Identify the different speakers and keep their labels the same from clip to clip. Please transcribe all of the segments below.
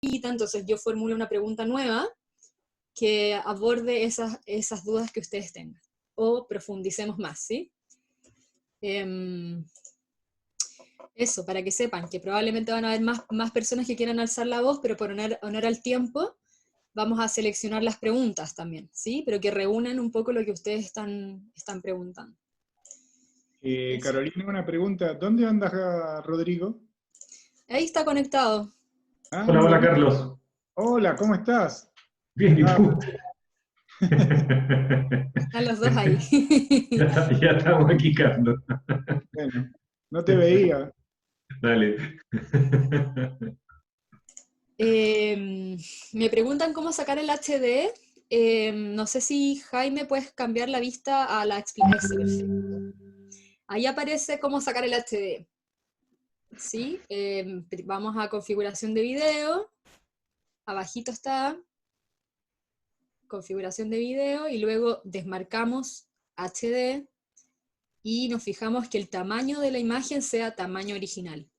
Speaker 1: repita, entonces yo formulo una pregunta nueva que aborde esas dudas que ustedes tengan, o profundicemos más, ¿sí? Eso, para que sepan que probablemente van a haber más personas que quieran alzar la voz, pero por honor al tiempo, vamos a seleccionar las preguntas también, ¿sí? Pero que reúnan un poco lo que ustedes están preguntando.
Speaker 2: Carolina, una pregunta. ¿Dónde anda Rodrigo?
Speaker 1: Ahí está conectado.
Speaker 2: Ah,
Speaker 3: Hola, hola
Speaker 2: mira.
Speaker 3: Carlos.
Speaker 2: Hola, ¿cómo estás?
Speaker 3: Bien, ¿y tú?
Speaker 1: Están los dos ahí.
Speaker 3: Ya estamos aquí, Carlos.
Speaker 2: Bueno, no te veía.
Speaker 3: Dale.
Speaker 1: Me preguntan cómo sacar el HD. No sé si Jaime puedes cambiar la vista a la explicación. Perfecto. Ahí aparece cómo sacar el HD. ¿Sí? Vamos a configuración de video. Abajito está configuración de video y luego desmarcamos HD y nos fijamos que el tamaño de la imagen sea tamaño original.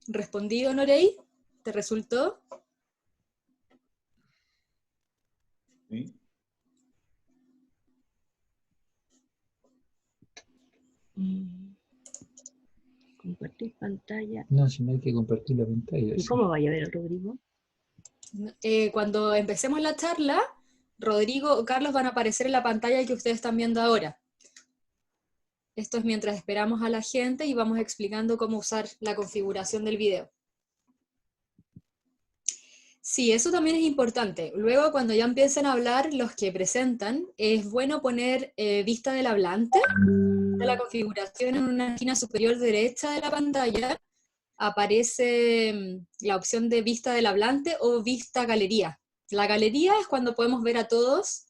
Speaker 1: ¿Respondido, Norey? ¿Te resultó?
Speaker 2: Sí.
Speaker 4: Compartir pantalla.
Speaker 5: No, si no hay que compartir la pantalla.
Speaker 4: ¿Y
Speaker 5: sí.
Speaker 4: cómo vaya a ver, Rodrigo?
Speaker 1: Cuando empecemos la charla, Rodrigo o Carlos van a aparecer en la pantalla que ustedes están viendo ahora. Esto es mientras esperamos a la gente y vamos explicando cómo usar la configuración del video. Sí, eso también es importante. Luego, cuando ya empiecen a hablar los que presentan, es bueno poner vista del hablante. De la configuración en una esquina superior derecha de la pantalla aparece la opción de vista del hablante o vista galería. La galería es cuando podemos ver a todos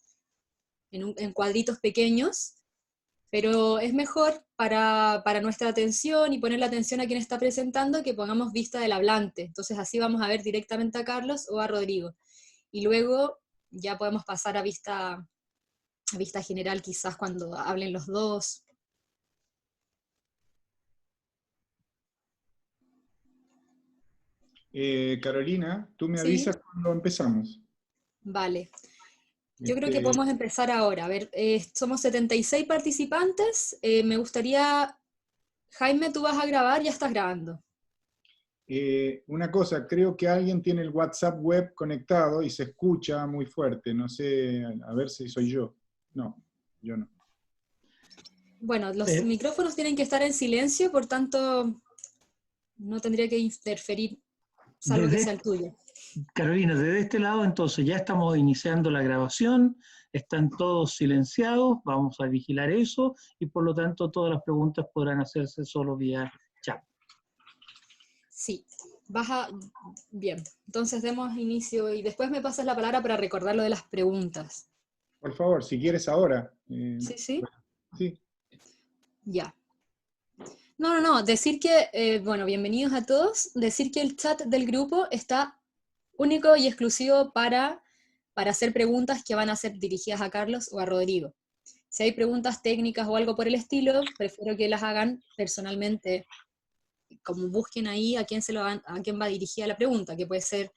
Speaker 1: en cuadritos pequeños, pero es mejor para nuestra atención y poner la atención a quien está presentando que pongamos vista del hablante. Entonces así vamos a ver directamente a Carlos o a Rodrigo. Y luego ya podemos pasar a vista general quizás cuando hablen los dos.
Speaker 2: Carolina, tú me
Speaker 1: ¿Sí?
Speaker 2: avisas cuando empezamos.
Speaker 1: Vale. Yo creo que podemos empezar ahora. A ver, somos 76 participantes. Me gustaría, Jaime, tú vas a grabar, ya estás grabando.
Speaker 2: Una cosa, creo que alguien tiene el WhatsApp web conectado y se escucha muy fuerte. No sé, a ver si soy yo. No, yo no.
Speaker 1: Bueno, los micrófonos tienen que estar en silencio, por tanto, no tendría que interferir, salvo que sea el tuyo.
Speaker 6: Carolina, desde este lado entonces ya estamos iniciando la grabación, están todos silenciados, vamos a vigilar eso y por lo tanto todas las preguntas podrán hacerse solo vía chat.
Speaker 1: Sí, bien, entonces demos inicio y después me pasas la palabra para recordar lo de las preguntas.
Speaker 2: Por favor, si quieres ahora.
Speaker 1: ¿Sí, sí?
Speaker 2: Sí.
Speaker 1: Ya. No, decir que, bueno, bienvenidos a todos, decir que el chat del grupo está único y exclusivo para hacer preguntas que van a ser dirigidas a Carlos o a Rodrigo. Si hay preguntas técnicas o algo por el estilo, prefiero que las hagan personalmente, como busquen ahí a quién va dirigida la pregunta, que puede ser,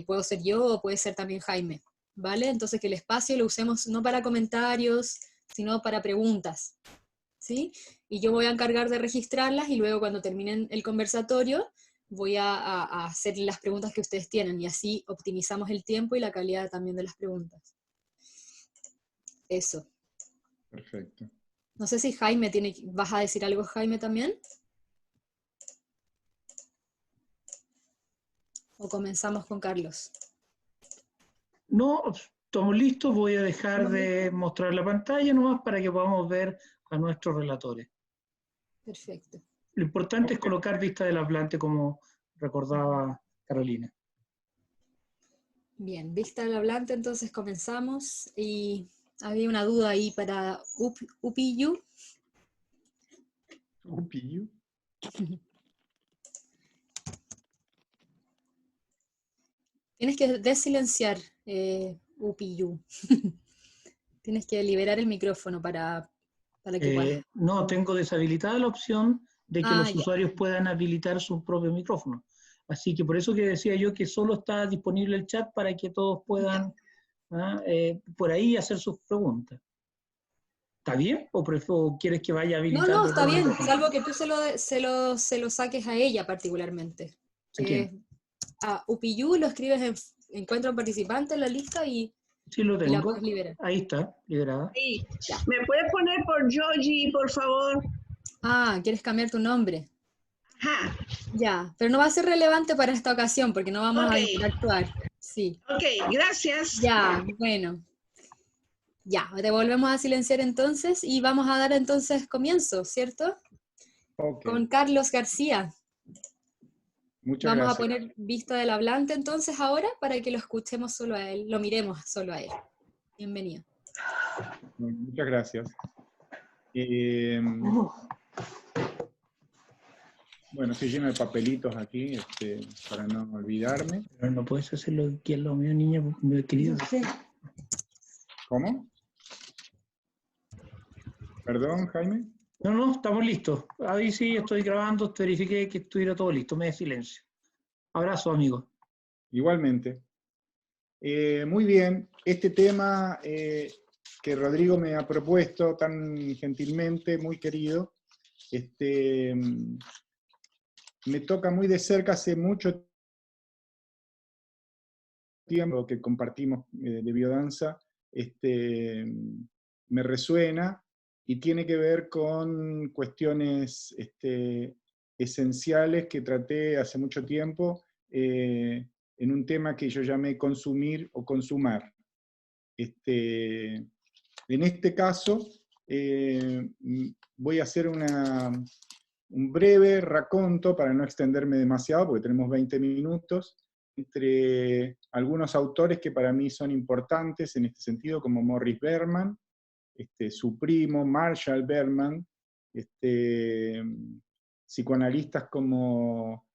Speaker 1: puedo ser yo o puede ser también Jaime, ¿vale? Entonces que el espacio lo usemos no para comentarios, sino para preguntas, ¿sí? Y yo voy a encargar de registrarlas y luego cuando terminen el conversatorio voy a hacer las preguntas que ustedes tienen y así optimizamos el tiempo y la calidad también de las preguntas. Eso.
Speaker 2: Perfecto.
Speaker 1: No sé si Jaime ¿vas a decir algo, Jaime, también? ¿O comenzamos con Carlos?
Speaker 6: No, estamos listos, voy a dejar de mostrar la pantalla nomás para que podamos ver a nuestros relatores.
Speaker 1: Perfecto.
Speaker 6: Lo importante es colocar vista del hablante como recordaba Carolina.
Speaker 1: Bien, vista del hablante, entonces comenzamos. Y había una duda ahí para Upiyu.
Speaker 2: ¿Upiyu?
Speaker 1: Tienes que desilenciar Upiyu. Tienes que liberar el micrófono para que puedas.
Speaker 6: No, tengo deshabilitada la opción de que
Speaker 1: Ah,
Speaker 6: los
Speaker 1: ya.
Speaker 6: usuarios puedan habilitar sus propios micrófonos. Así que por eso que decía yo que solo está disponible el chat para que todos puedan por ahí hacer sus preguntas. ¿Está bien? ¿O quieres que vaya
Speaker 1: No, no,
Speaker 6: habilitando
Speaker 1: está
Speaker 6: otro
Speaker 1: bien,
Speaker 6: micrófono?
Speaker 1: salvo que tú se lo saques a ella particularmente.
Speaker 6: ¿A quién?
Speaker 1: A Upiyu lo escribes en encuentro participante en la lista
Speaker 6: Sí, lo
Speaker 1: y la
Speaker 6: tengo.
Speaker 1: puedes liberar.
Speaker 6: Ahí está, liberada.
Speaker 7: Sí.
Speaker 1: Ya.
Speaker 7: ¿Me puedes poner por Yogi, por favor?
Speaker 1: Ah, ¿quieres cambiar tu nombre?
Speaker 7: Ajá.
Speaker 1: Ya, pero no va a ser relevante para esta ocasión porque no vamos
Speaker 7: Ok.
Speaker 1: a interactuar. Sí,
Speaker 7: Ok, gracias.
Speaker 1: ya, bueno. Ya, te volvemos a silenciar entonces y vamos a dar entonces comienzo, ¿cierto?
Speaker 2: Ok,
Speaker 1: Con Carlos García.
Speaker 2: muchas
Speaker 1: Vamos a
Speaker 2: gracias.
Speaker 1: poner vista del hablante entonces ahora para que lo escuchemos solo a él, lo miremos solo a él. Bienvenido.
Speaker 2: Muchas gracias. Bueno, estoy lleno de papelitos aquí para no olvidarme.
Speaker 6: Pero no puedes hacerlo aquí al lado mío, niña, mi querido.
Speaker 2: ¿Cómo? Perdón, Jaime.
Speaker 6: No, no, estamos listos. Ahí sí estoy grabando, verifiqué que estuviera todo listo, me de silencio. Abrazo, amigo.
Speaker 2: Igualmente. Muy bien, este tema que Rodrigo me ha propuesto tan gentilmente, muy querido, me toca muy de cerca hace mucho tiempo que compartimos de biodanza, me resuena y tiene que ver con cuestiones esenciales que traté hace mucho tiempo en un tema que yo llamé consumir o consumar. En este caso, voy a hacer un breve raconto para no extenderme demasiado, porque tenemos 20 minutos, entre algunos autores que para mí son importantes en este sentido, como Morris Berman, su primo Marshall Berman, psicoanalistas como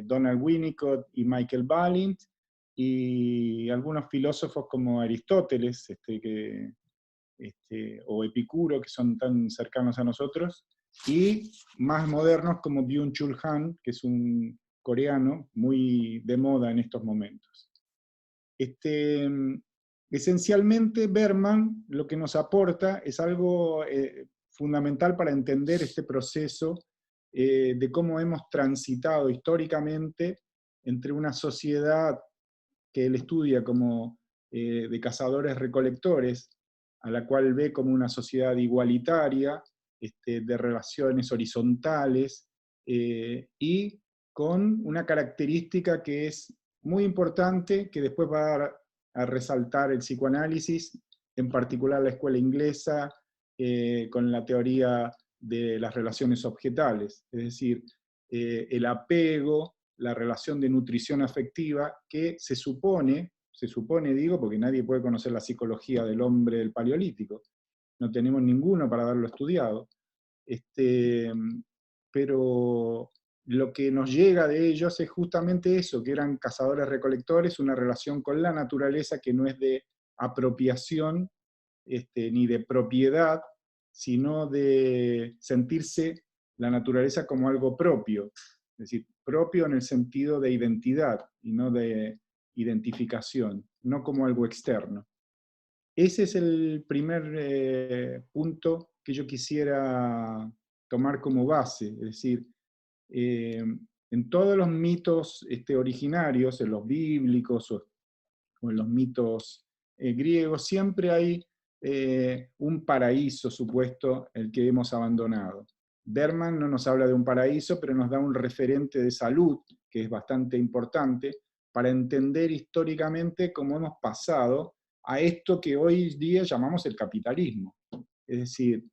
Speaker 2: Donald Winnicott y Michael Balint, y algunos filósofos como Aristóteles o Epicuro, que son tan cercanos a nosotros, y más modernos como Byung-Chul Han, que es un coreano muy de moda en estos momentos. Esencialmente, Berman lo que nos aporta es algo fundamental para entender este proceso de cómo hemos transitado históricamente entre una sociedad que él estudia como de cazadores-recolectores, a la cual ve como una sociedad igualitaria, de relaciones horizontales, y con una característica que es muy importante, que después va a resaltar el psicoanálisis, en particular la escuela inglesa, con la teoría de las relaciones objetales, es decir, el apego, la relación de nutrición afectiva, que se supone digo, porque nadie puede conocer la psicología del hombre del Paleolítico, no tenemos ninguno para haberlo estudiado, pero lo que nos llega de ellos es justamente eso, que eran cazadores-recolectores, una relación con la naturaleza que no es de apropiación ni de propiedad, sino de sentirse la naturaleza como algo propio, es decir, propio en el sentido de identidad y no de identificación, no como algo externo. Ese es el primer punto que yo quisiera tomar como base, es decir, en todos los mitos originarios, en los bíblicos o en los mitos griegos, siempre hay un paraíso supuesto, el que hemos abandonado. Berman no nos habla de un paraíso, pero nos da un referente de salud, que es bastante importante, para entender históricamente cómo hemos pasado a esto que hoy día llamamos el capitalismo. Es decir,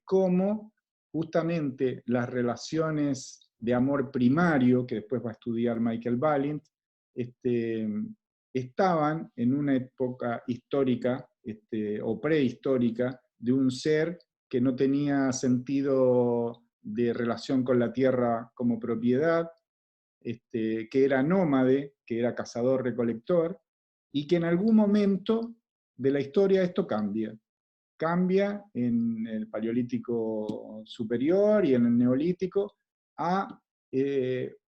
Speaker 2: cómo justamente las relaciones de amor primario, que después va a estudiar Michael Balint, estaban en una época histórica o prehistórica de un ser que no tenía sentido de relación con la tierra como propiedad, que era nómade, que era cazador-recolector, y que en algún momento de la historia esto cambia. cambia en el Paleolítico superior y en el Neolítico a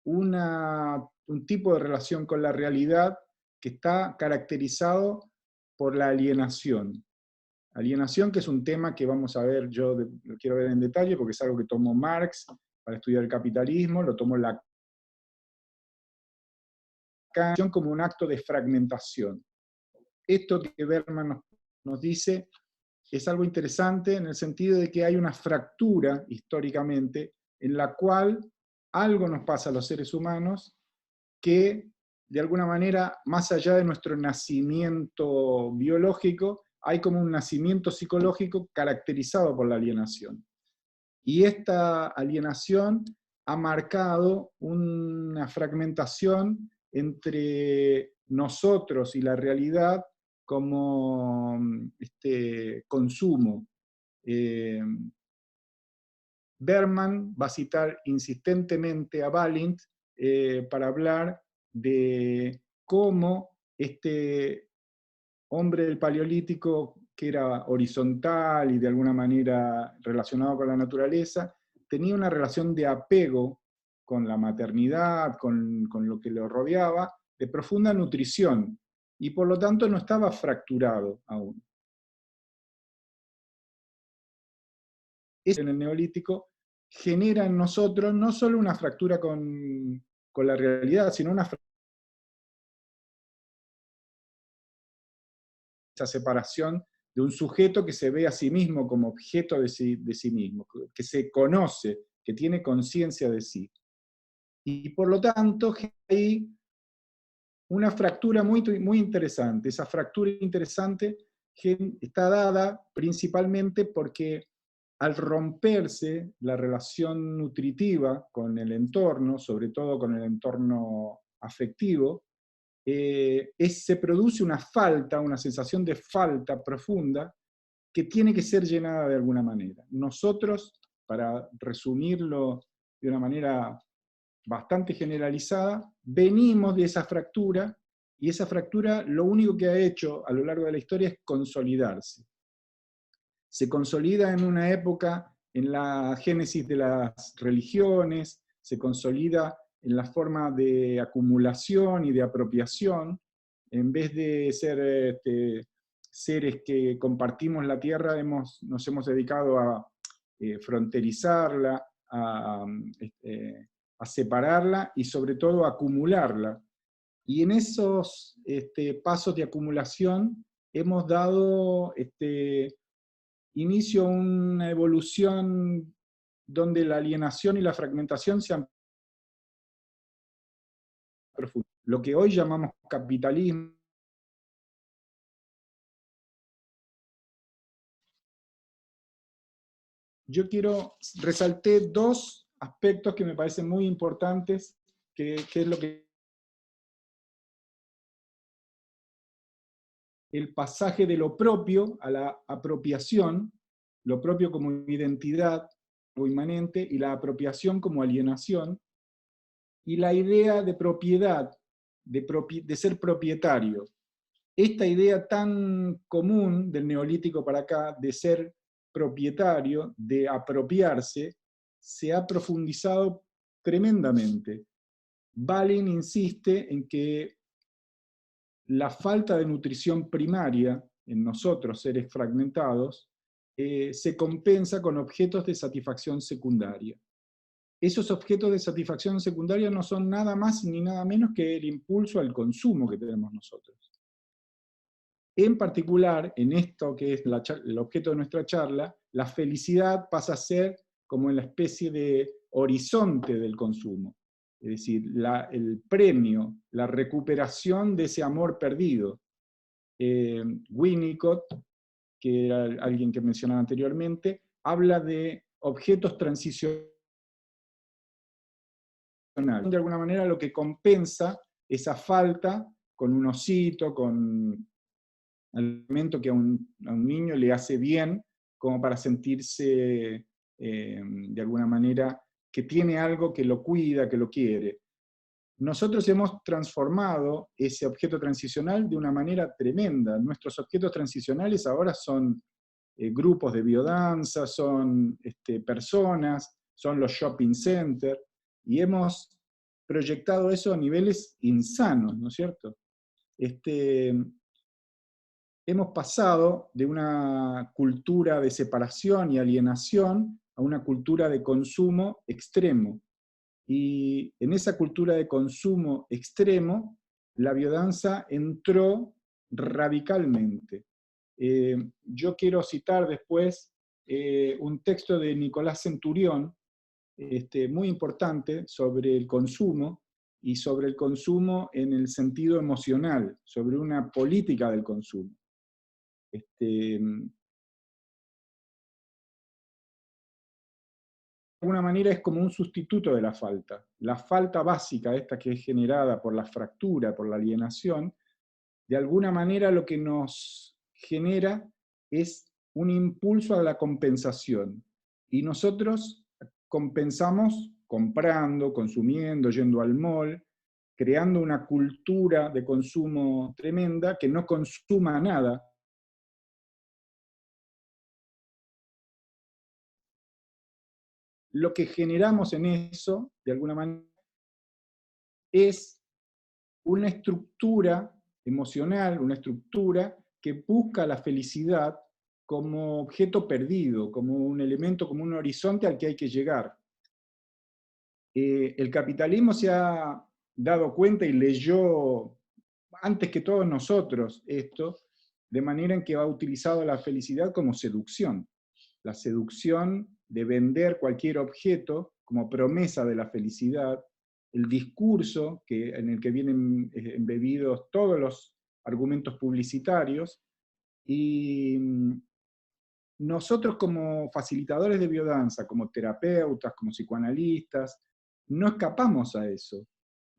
Speaker 2: un tipo de relación con la realidad que está caracterizado por la alienación. Alienación, que es un tema que vamos a ver, yo lo quiero ver en detalle, porque es algo que tomó Marx para estudiar el capitalismo, lo tomó Lacan como un acto de fragmentación. Esto que Berman nos dice es algo interesante en el sentido de que hay una fractura históricamente en la cual algo nos pasa a los seres humanos que, de alguna manera, más allá de nuestro nacimiento biológico, hay como un nacimiento psicológico caracterizado por la alienación. Y esta alienación ha marcado una fragmentación entre nosotros y la realidad como consumo. Berman va a citar insistentemente a Balint para hablar de cómo este hombre del Paleolítico, que era horizontal y de alguna manera relacionado con la naturaleza, tenía una relación de apego con la maternidad, con lo que lo rodeaba, de profunda nutrición, y por lo tanto no estaba fracturado aún. Eso en el Neolítico genera en nosotros no solo una fractura con la realidad, sino esa separación de un sujeto que se ve a sí mismo como objeto de sí mismo, que se conoce, que tiene conciencia de sí. Y por lo tanto hay una fractura muy, muy interesante. Esa fractura interesante está dada principalmente porque al romperse la relación nutritiva con el entorno, sobre todo con el entorno afectivo, se produce una falta, una sensación de falta profunda que tiene que ser llenada de alguna manera. Nosotros, para resumirlo de una manera bastante generalizada, venimos de esa fractura, y esa fractura lo único que ha hecho a lo largo de la historia es consolidarse. Se consolida en una época en la génesis de las religiones, se consolida en la forma de acumulación y de apropiación. En vez de ser seres que compartimos la tierra, nos hemos dedicado a fronterizarla, a separarla y sobre todo a acumularla. Y en esos pasos de acumulación hemos dado inicio a una evolución donde la alienación y la fragmentación se han profundizado. Lo que hoy llamamos capitalismo. Yo resalté dos aspectos que me parecen muy importantes, que es lo que el pasaje de lo propio a la apropiación, lo propio como identidad o inmanente, y la apropiación como alienación, y la idea de propiedad, de ser propietario. Esta idea tan común del Neolítico para acá, de ser propietario, de apropiarse, se ha profundizado tremendamente. Balint insiste en que la falta de nutrición primaria en nosotros, seres fragmentados, se compensa con objetos de satisfacción secundaria. Esos objetos de satisfacción secundaria no son nada más ni nada menos que el impulso al consumo que tenemos nosotros. En particular, en esto que es el objeto de nuestra charla, la felicidad pasa a ser como en la especie de horizonte del consumo. Es decir, el premio, la recuperación de ese amor perdido. Winnicott, que era alguien que mencionaba anteriormente, habla de objetos transicionales. De alguna manera lo que compensa esa falta con un osito, con alimento que a un niño le hace bien, como para sentirse de alguna manera que tiene algo que lo cuida, que lo quiere. Nosotros hemos transformado ese objeto transicional de una manera tremenda. Nuestros objetos transicionales ahora son grupos de biodanza, son personas, son los shopping centers, y hemos proyectado eso a niveles insanos, ¿no es cierto? Hemos pasado de una cultura de separación y alienación a una cultura de consumo extremo. Y en esa cultura de consumo extremo, la biodanza entró radicalmente. Yo quiero citar después un texto de Nicolás Centurión, muy importante, sobre el consumo, y sobre el consumo en el sentido emocional, sobre una política del consumo. De alguna manera es como un sustituto de la falta. La falta básica, esta que es generada por la fractura, por la alienación, de alguna manera lo que nos genera es un impulso a la compensación. Y nosotros compensamos comprando, consumiendo, yendo al mall, creando una cultura de consumo tremenda que no consuma nada. Lo que generamos en eso, de alguna manera, es una estructura emocional, una estructura que busca la felicidad como objeto perdido, como un elemento, como un horizonte al que hay que llegar. El capitalismo se ha dado cuenta y leyó antes que todos nosotros esto, de manera en que ha utilizado la felicidad como seducción. La seducción de vender cualquier objeto como promesa de la felicidad, el discurso en el que vienen embebidos todos los argumentos publicitarios, y nosotros como facilitadores de biodanza, como terapeutas, como psicoanalistas, no escapamos a eso.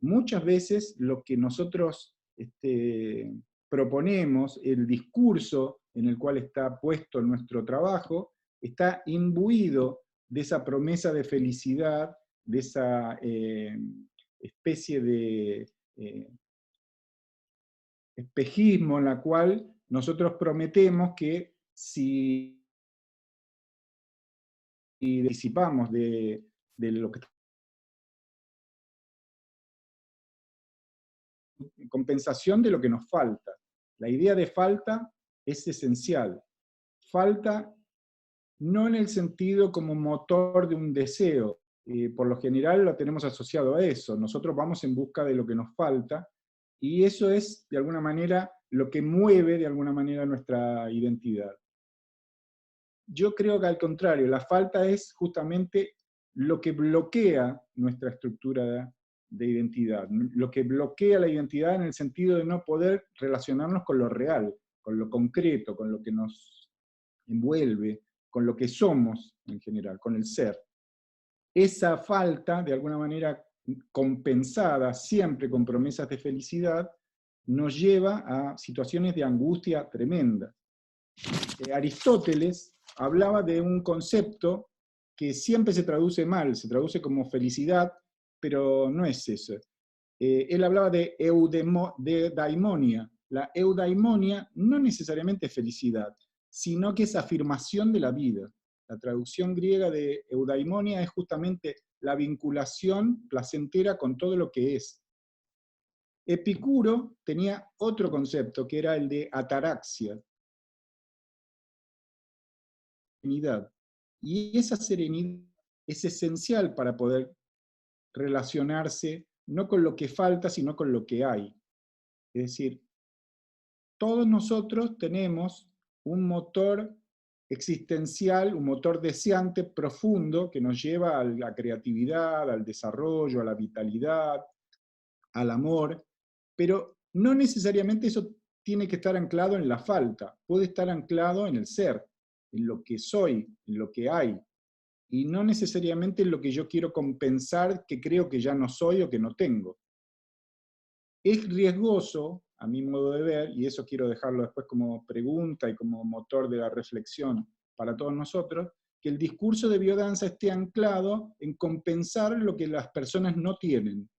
Speaker 2: Muchas veces lo que nosotros proponemos, el discurso en el cual está puesto nuestro trabajo, está imbuido de esa promesa de felicidad, de esa especie de espejismo en la cual nosotros prometemos que si disipamos de lo que compensación de lo que nos falta. La idea de falta es esencial. Falta no en el sentido como motor de un deseo, por lo general lo tenemos asociado a eso, nosotros vamos en busca de lo que nos falta, y eso es, de alguna manera, lo que mueve, de alguna manera, nuestra identidad. Yo creo que al contrario, la falta es justamente lo que bloquea nuestra estructura de identidad, lo que bloquea la identidad en el sentido de no poder relacionarnos con lo real, con lo concreto, con lo que nos envuelve, con lo que somos en general, con el ser. Esa falta, de alguna manera compensada siempre con promesas de felicidad, nos lleva a situaciones de angustia tremenda. Aristóteles hablaba de un concepto que siempre se traduce mal, se traduce como felicidad, pero no es eso. Él hablaba de eudaimonia. La eudaimonia no necesariamente es felicidad, sino que es afirmación de la vida. La traducción griega de eudaimonia es justamente la vinculación placentera con todo lo que es. Epicuro tenía otro concepto, que era el de ataraxia, serenidad. Y esa serenidad es esencial para poder relacionarse no con lo que falta, sino con lo que hay. Es decir, todos nosotros tenemos un motor existencial, un motor deseante profundo que nos lleva a la creatividad, al desarrollo, a la vitalidad, al amor, pero no necesariamente eso tiene que estar anclado en la falta, puede estar anclado en el ser, en lo que soy, en lo que hay, y no necesariamente en lo que yo quiero compensar que creo que ya no soy o que no tengo. Es riesgoso, a mi modo de ver, y eso quiero dejarlo después como pregunta y como motor de la reflexión para todos nosotros, que el discurso de biodanza esté anclado en compensar lo que las personas no tienen.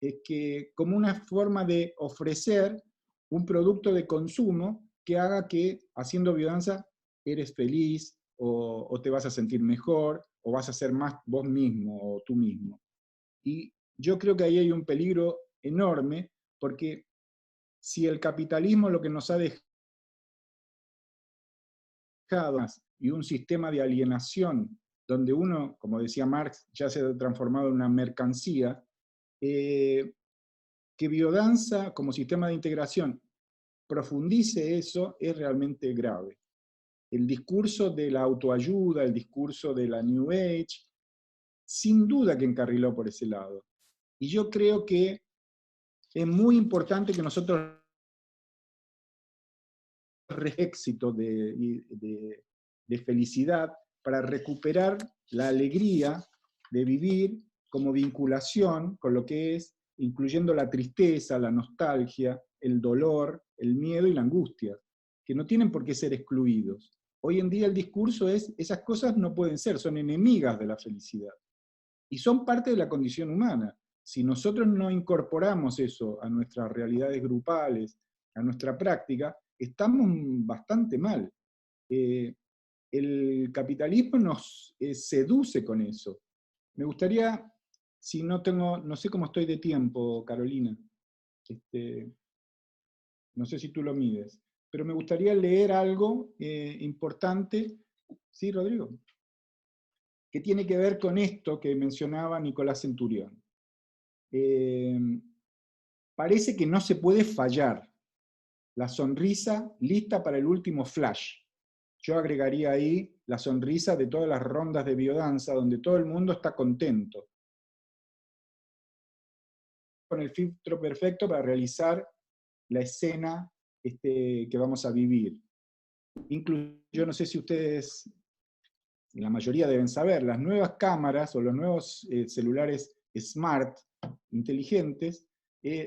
Speaker 2: Es que como una forma de ofrecer un producto de consumo que haga que, haciendo biodanza, eres feliz, o te vas a sentir mejor, o vas a ser más vos mismo o tú mismo. Y yo creo que ahí hay un peligro enorme, porque si el capitalismo lo que nos ha dejado y un sistema de alienación donde uno, como decía Marx, ya se ha transformado en una mercancía, que biodanza como sistema de integración profundice eso es realmente grave. El discurso de la autoayuda, el discurso de la New Age, sin duda que encarriló por ese lado. Y yo creo que es muy importante que nosotros éxito de felicidad para recuperar la alegría de vivir como vinculación con lo que es, incluyendo la tristeza, la nostalgia, el dolor, el miedo y la angustia, que no tienen por qué ser excluidos. Hoy en día el discurso es, esas cosas no pueden ser, son enemigas de la felicidad. Y son parte de la condición humana. Si nosotros no incorporamos eso a nuestras realidades grupales, a nuestra práctica, estamos bastante mal. El capitalismo nos seduce con eso. Me gustaría, si no tengo, no sé cómo estoy de tiempo, Carolina, no sé si tú lo mides, pero me gustaría leer algo importante. ¿Sí, Rodrigo? Que tiene que ver con esto que mencionaba Nicolás Centurión. Parece que no se puede fallar. La sonrisa lista para el último flash. Yo agregaría ahí la sonrisa de todas las rondas de biodanza, donde todo el mundo está contento. Con el filtro perfecto para realizar la escena que vamos a vivir. Incluso, yo no sé si ustedes, la mayoría deben saber, las nuevas cámaras o los nuevos celulares smart, inteligentes,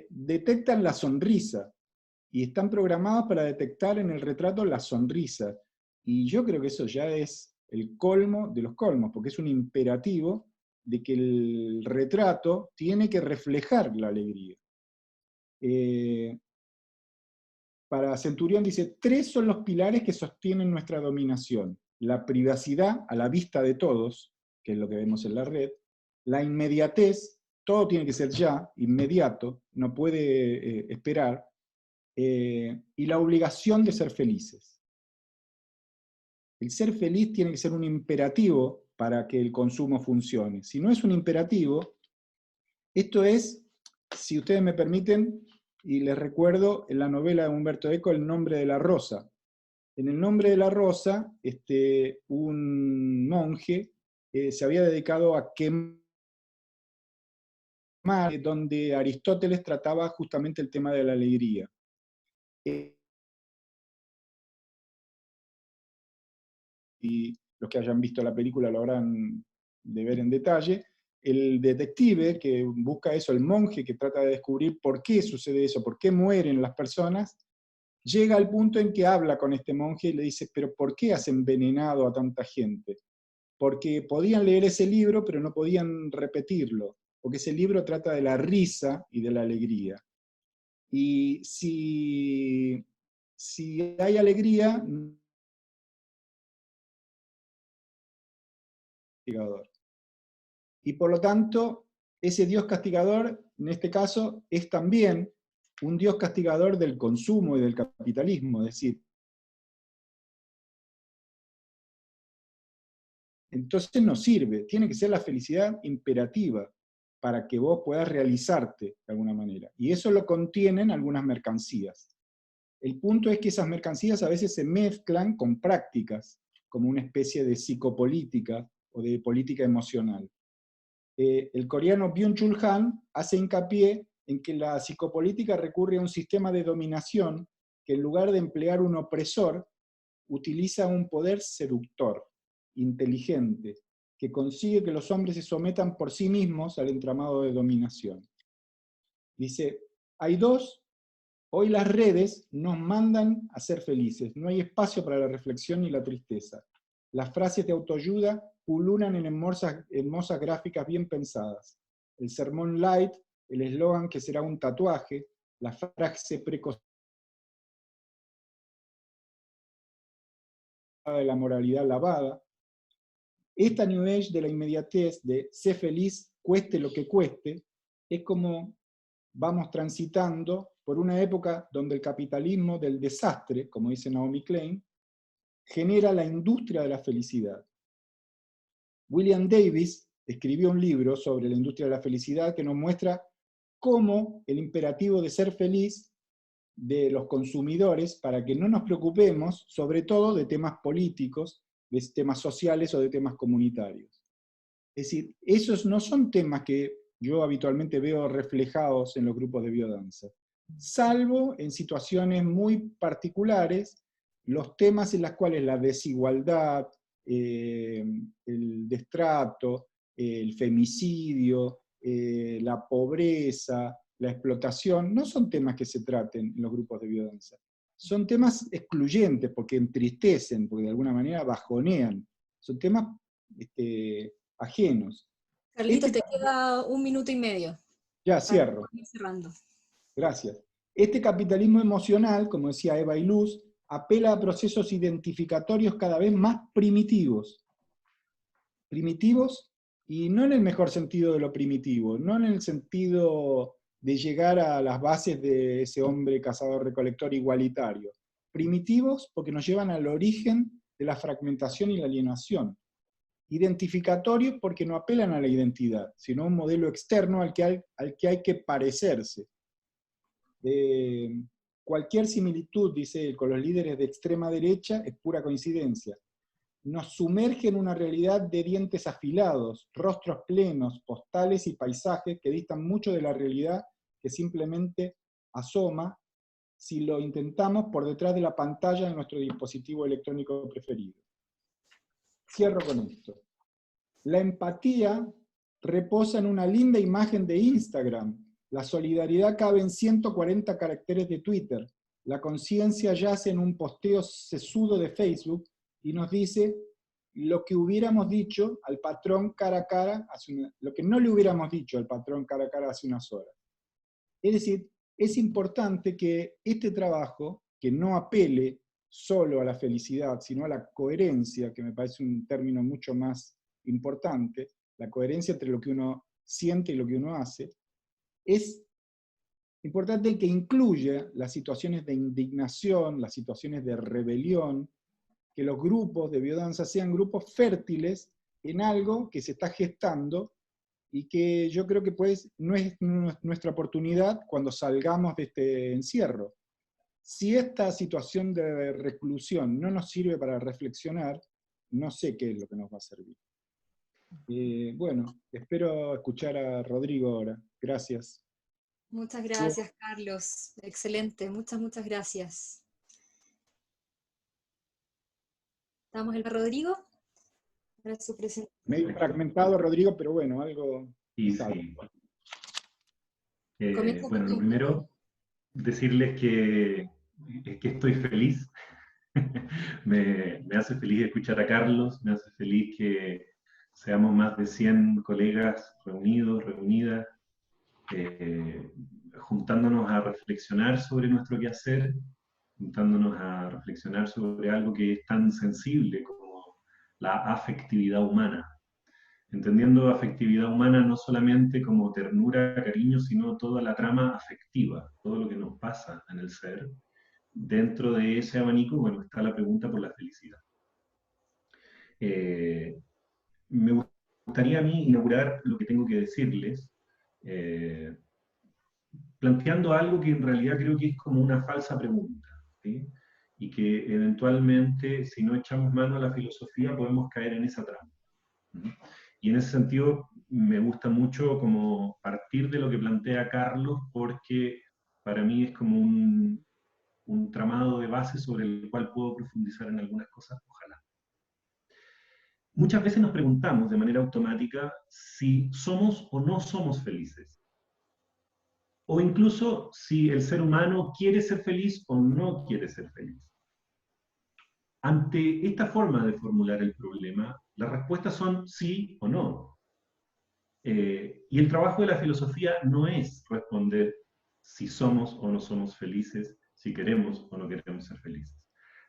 Speaker 2: detectan la sonrisa y están programados para detectar en el retrato la sonrisa. Y yo creo que eso ya es el colmo de los colmos, porque es un imperativo de que el retrato tiene que reflejar la alegría. Para Centurión dice, 3 son los pilares que sostienen nuestra dominación: la privacidad a la vista de todos, que es lo que vemos en la red; la inmediatez, todo tiene que ser ya, inmediato, no puede esperar; y la obligación de ser felices. El ser feliz tiene que ser un imperativo para que el consumo funcione. Si no es un imperativo, esto es, si ustedes me permiten, y les recuerdo en la novela de Umberto Eco, El nombre de la rosa. En El nombre de la rosa, un monje se había dedicado a quemar, donde Aristóteles trataba justamente el tema de la alegría. Y los que hayan visto la película lo habrán de ver en detalle. El detective que busca eso, el monje que trata de descubrir por qué sucede eso, por qué mueren las personas, llega al punto en que habla con este monje y le dice, pero ¿por qué has envenenado a tanta gente? Porque podían leer ese libro, pero no podían repetirlo, porque ese libro trata de la risa y de la alegría. Y si hay alegría, y por lo tanto, ese Dios castigador, en este caso, es también un Dios castigador del consumo y del capitalismo, es decir, entonces no sirve, tiene que ser la felicidad imperativa para que vos puedas realizarte de alguna manera. Y eso lo contienen algunas mercancías. El punto es que esas mercancías a veces se mezclan con prácticas, como una especie de psicopolítica o de política emocional. El coreano Byung-Chul Han hace hincapié en que la psicopolítica recurre a un sistema de dominación que en lugar de emplear un opresor, utiliza un poder seductor, inteligente, que consigue que los hombres se sometan por sí mismos al entramado de dominación. Dice, hay dos, hoy las redes nos mandan a ser felices, no hay espacio para la reflexión ni la tristeza. Las frases de autoayuda pululan en hermosas gráficas bien pensadas. El sermón light, el eslogan que será un tatuaje, la frase precoz de la moralidad lavada. Esta New Age de la inmediatez, de ser feliz, cueste lo que cueste, es como vamos transitando por una época donde el capitalismo del desastre, como dice Naomi Klein, genera la industria de la felicidad. William Davis escribió un libro sobre la industria de la felicidad que nos muestra cómo el imperativo de ser feliz de los consumidores, para que no nos preocupemos, sobre todo de temas políticos, de temas sociales o de temas comunitarios. Es decir, esos no son temas que yo habitualmente veo reflejados en los grupos de biodanza, salvo en situaciones muy particulares, los temas en los cuales la desigualdad, el destrato, el femicidio, la pobreza, la explotación, no son temas que se traten en los grupos de biodanza. Son temas excluyentes porque entristecen, porque de alguna manera bajonean. Son temas ajenos.
Speaker 1: Carlitos, te queda 1 minuto y medio.
Speaker 2: Ya, cierro.
Speaker 1: Para ir cerrando.
Speaker 2: Gracias. Este capitalismo emocional, como decía Eva Iluz, apela a procesos identificatorios cada vez más primitivos. Primitivos, y no en el mejor sentido de lo primitivo, no en el sentido de llegar a las bases de ese hombre cazador-recolector igualitario. Primitivos porque nos llevan al origen de la fragmentación y la alienación. Identificatorios porque no apelan a la identidad, sino a un modelo externo al que hay que parecerse. Cualquier similitud, dice él, con los líderes de extrema derecha es pura coincidencia. Nos sumerge en una realidad de dientes afilados, rostros plenos, postales y paisajes que distan mucho de la realidad que simplemente asoma si lo intentamos por detrás de la pantalla de nuestro dispositivo electrónico preferido. Cierro con esto. La empatía reposa en una linda imagen de Instagram. La solidaridad cabe en 140 caracteres de Twitter. La conciencia yace en un posteo sesudo de Facebook y nos dice lo que hubiéramos dicho al patrón cara a cara, lo que no le hubiéramos dicho al patrón cara a cara hace unas horas. Es decir, es importante que este trabajo, que no apele solo a la felicidad, sino a la coherencia, que me parece un término mucho más importante, la coherencia entre lo que uno siente y lo que uno hace, es importante que incluya las situaciones de indignación, las situaciones de rebelión, que los grupos de biodanza sean grupos fértiles en algo que se está gestando y que yo creo que pues no es nuestra oportunidad cuando salgamos de este encierro. Si esta situación de reclusión no nos sirve para reflexionar, no sé qué es lo que nos va a servir. Bueno, espero escuchar a Rodrigo ahora. Gracias.
Speaker 1: Muchas gracias, Carlos. Excelente, muchas gracias. ¿Estamos en Rodrigo? Para su presentación.
Speaker 2: Medio fragmentado, Rodrigo, pero bueno, algo...
Speaker 3: Sí. Bueno, lo primero, decirles que estoy feliz. me hace feliz escuchar a Carlos, me hace feliz que seamos más de 100 colegas reunidos, reunidas, juntándonos a reflexionar sobre nuestro quehacer, juntándonos a reflexionar sobre algo que es tan sensible como la afectividad humana. Entendiendo afectividad humana no solamente como ternura, cariño, sino toda la trama afectiva, todo lo que nos pasa en el ser. Dentro de ese abanico, bueno, está la pregunta por la felicidad. Me gustaría a mí inaugurar lo que tengo que decirles, planteando algo que en realidad creo que es como una falsa pregunta, ¿sí? Y que eventualmente, si no echamos mano a la filosofía, podemos caer en esa trampa. Y en ese sentido, me gusta mucho como partir de lo que plantea Carlos, porque para mí es como un tramado de base sobre el cual puedo profundizar en algunas cosas, ojalá. Muchas veces nos preguntamos de manera automática si somos o no somos felices. O incluso si el ser humano quiere ser feliz o no quiere ser feliz. Ante esta forma de formular el problema, las respuestas son sí o no. Y el trabajo de la filosofía no es responder si somos o no somos felices, si queremos o no queremos ser felices.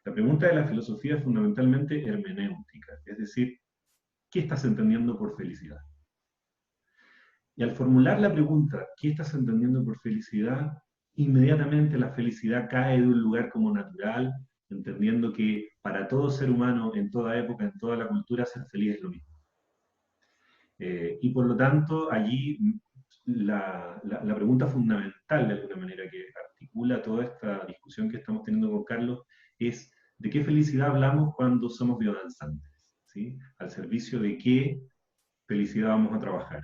Speaker 3: La pregunta de la filosofía es fundamentalmente hermenéutica, es decir, ¿qué estás entendiendo por felicidad? Y al formular la pregunta, ¿qué estás entendiendo por felicidad? Inmediatamente la felicidad cae de un lugar como natural, entendiendo que para todo ser humano, en toda época, en toda la cultura, ser feliz es lo mismo. Y por lo tanto, allí la pregunta fundamental, de alguna manera, que articula toda esta discusión que estamos teniendo con Carlos, es ¿de qué felicidad hablamos cuando somos biodanzantes? ¿Sí? ¿Al servicio de qué felicidad vamos a trabajar?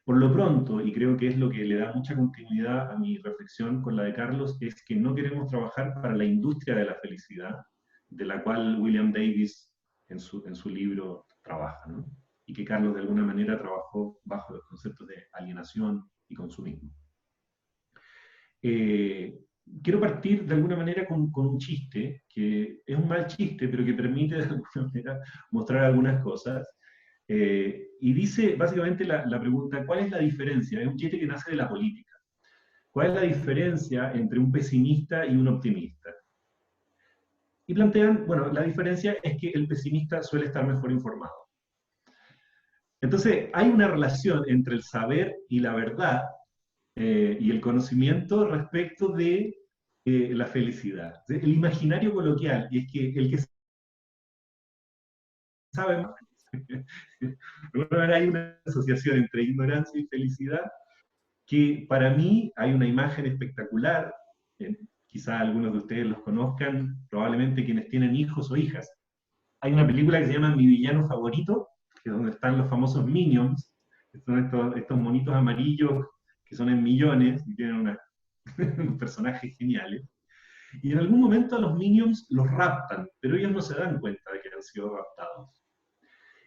Speaker 3: Por lo pronto, y creo que es lo que le da mucha continuidad a mi reflexión con la de Carlos, es que no queremos trabajar para la industria de la felicidad, de la cual William Davis en su libro trabaja, ¿no? Y que Carlos de alguna manera trabajó bajo los conceptos de alienación y consumismo. Quiero partir de alguna manera con un chiste, que es un mal chiste, pero que permite de alguna manera mostrar algunas cosas. Y dice básicamente la pregunta, ¿cuál es la diferencia? Es un chiste que nace de la política. ¿Cuál es la diferencia entre un pesimista y un optimista? Y plantean, bueno, la diferencia es que el pesimista suele estar mejor informado. Entonces, hay una relación entre el saber y la verdad y el conocimiento respecto de la felicidad. El imaginario coloquial, y es que el que sabe más, hay una asociación entre ignorancia y felicidad, que para mí hay una imagen espectacular, quizá algunos de ustedes los conozcan, probablemente quienes tienen hijos o hijas. Hay una película que se llama Mi villano favorito, que es donde están los famosos Minions, que son estos monitos amarillos que son en millones y tienen unos personajes geniales. Y en algún momento a los Minions los raptan, pero ellos no se dan cuenta de que han sido raptados.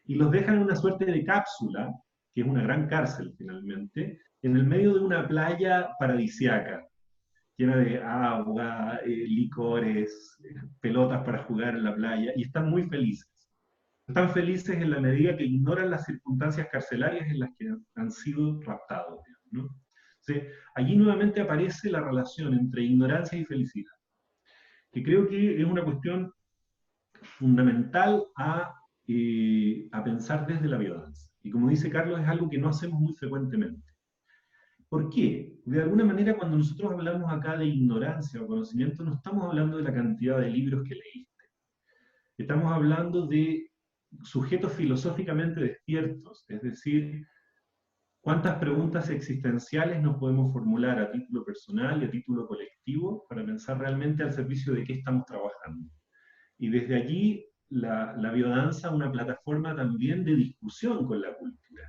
Speaker 3: Y los dejan en una suerte de cápsula, que es una gran cárcel finalmente, en el medio de una playa paradisiaca, llena de agua, licores, pelotas para jugar en la playa, y están muy felices. Están felices en la medida que ignoran las circunstancias carcelarias en las que han sido raptados, ¿no? Entonces, allí nuevamente aparece la relación entre ignorancia y felicidad, que creo que es una cuestión fundamental a pensar desde la biodanza. Y como dice Carlos, es algo que no hacemos muy frecuentemente. ¿Por qué? De alguna manera, cuando nosotros hablamos acá de ignorancia o conocimiento, no estamos hablando de la cantidad de libros que leíste. Estamos hablando de sujetos filosóficamente despiertos, es decir, cuántas preguntas existenciales nos podemos formular a título personal y a título colectivo para pensar realmente al servicio de qué estamos trabajando. Y desde allí, la biodanza, una plataforma también de discusión con la cultura,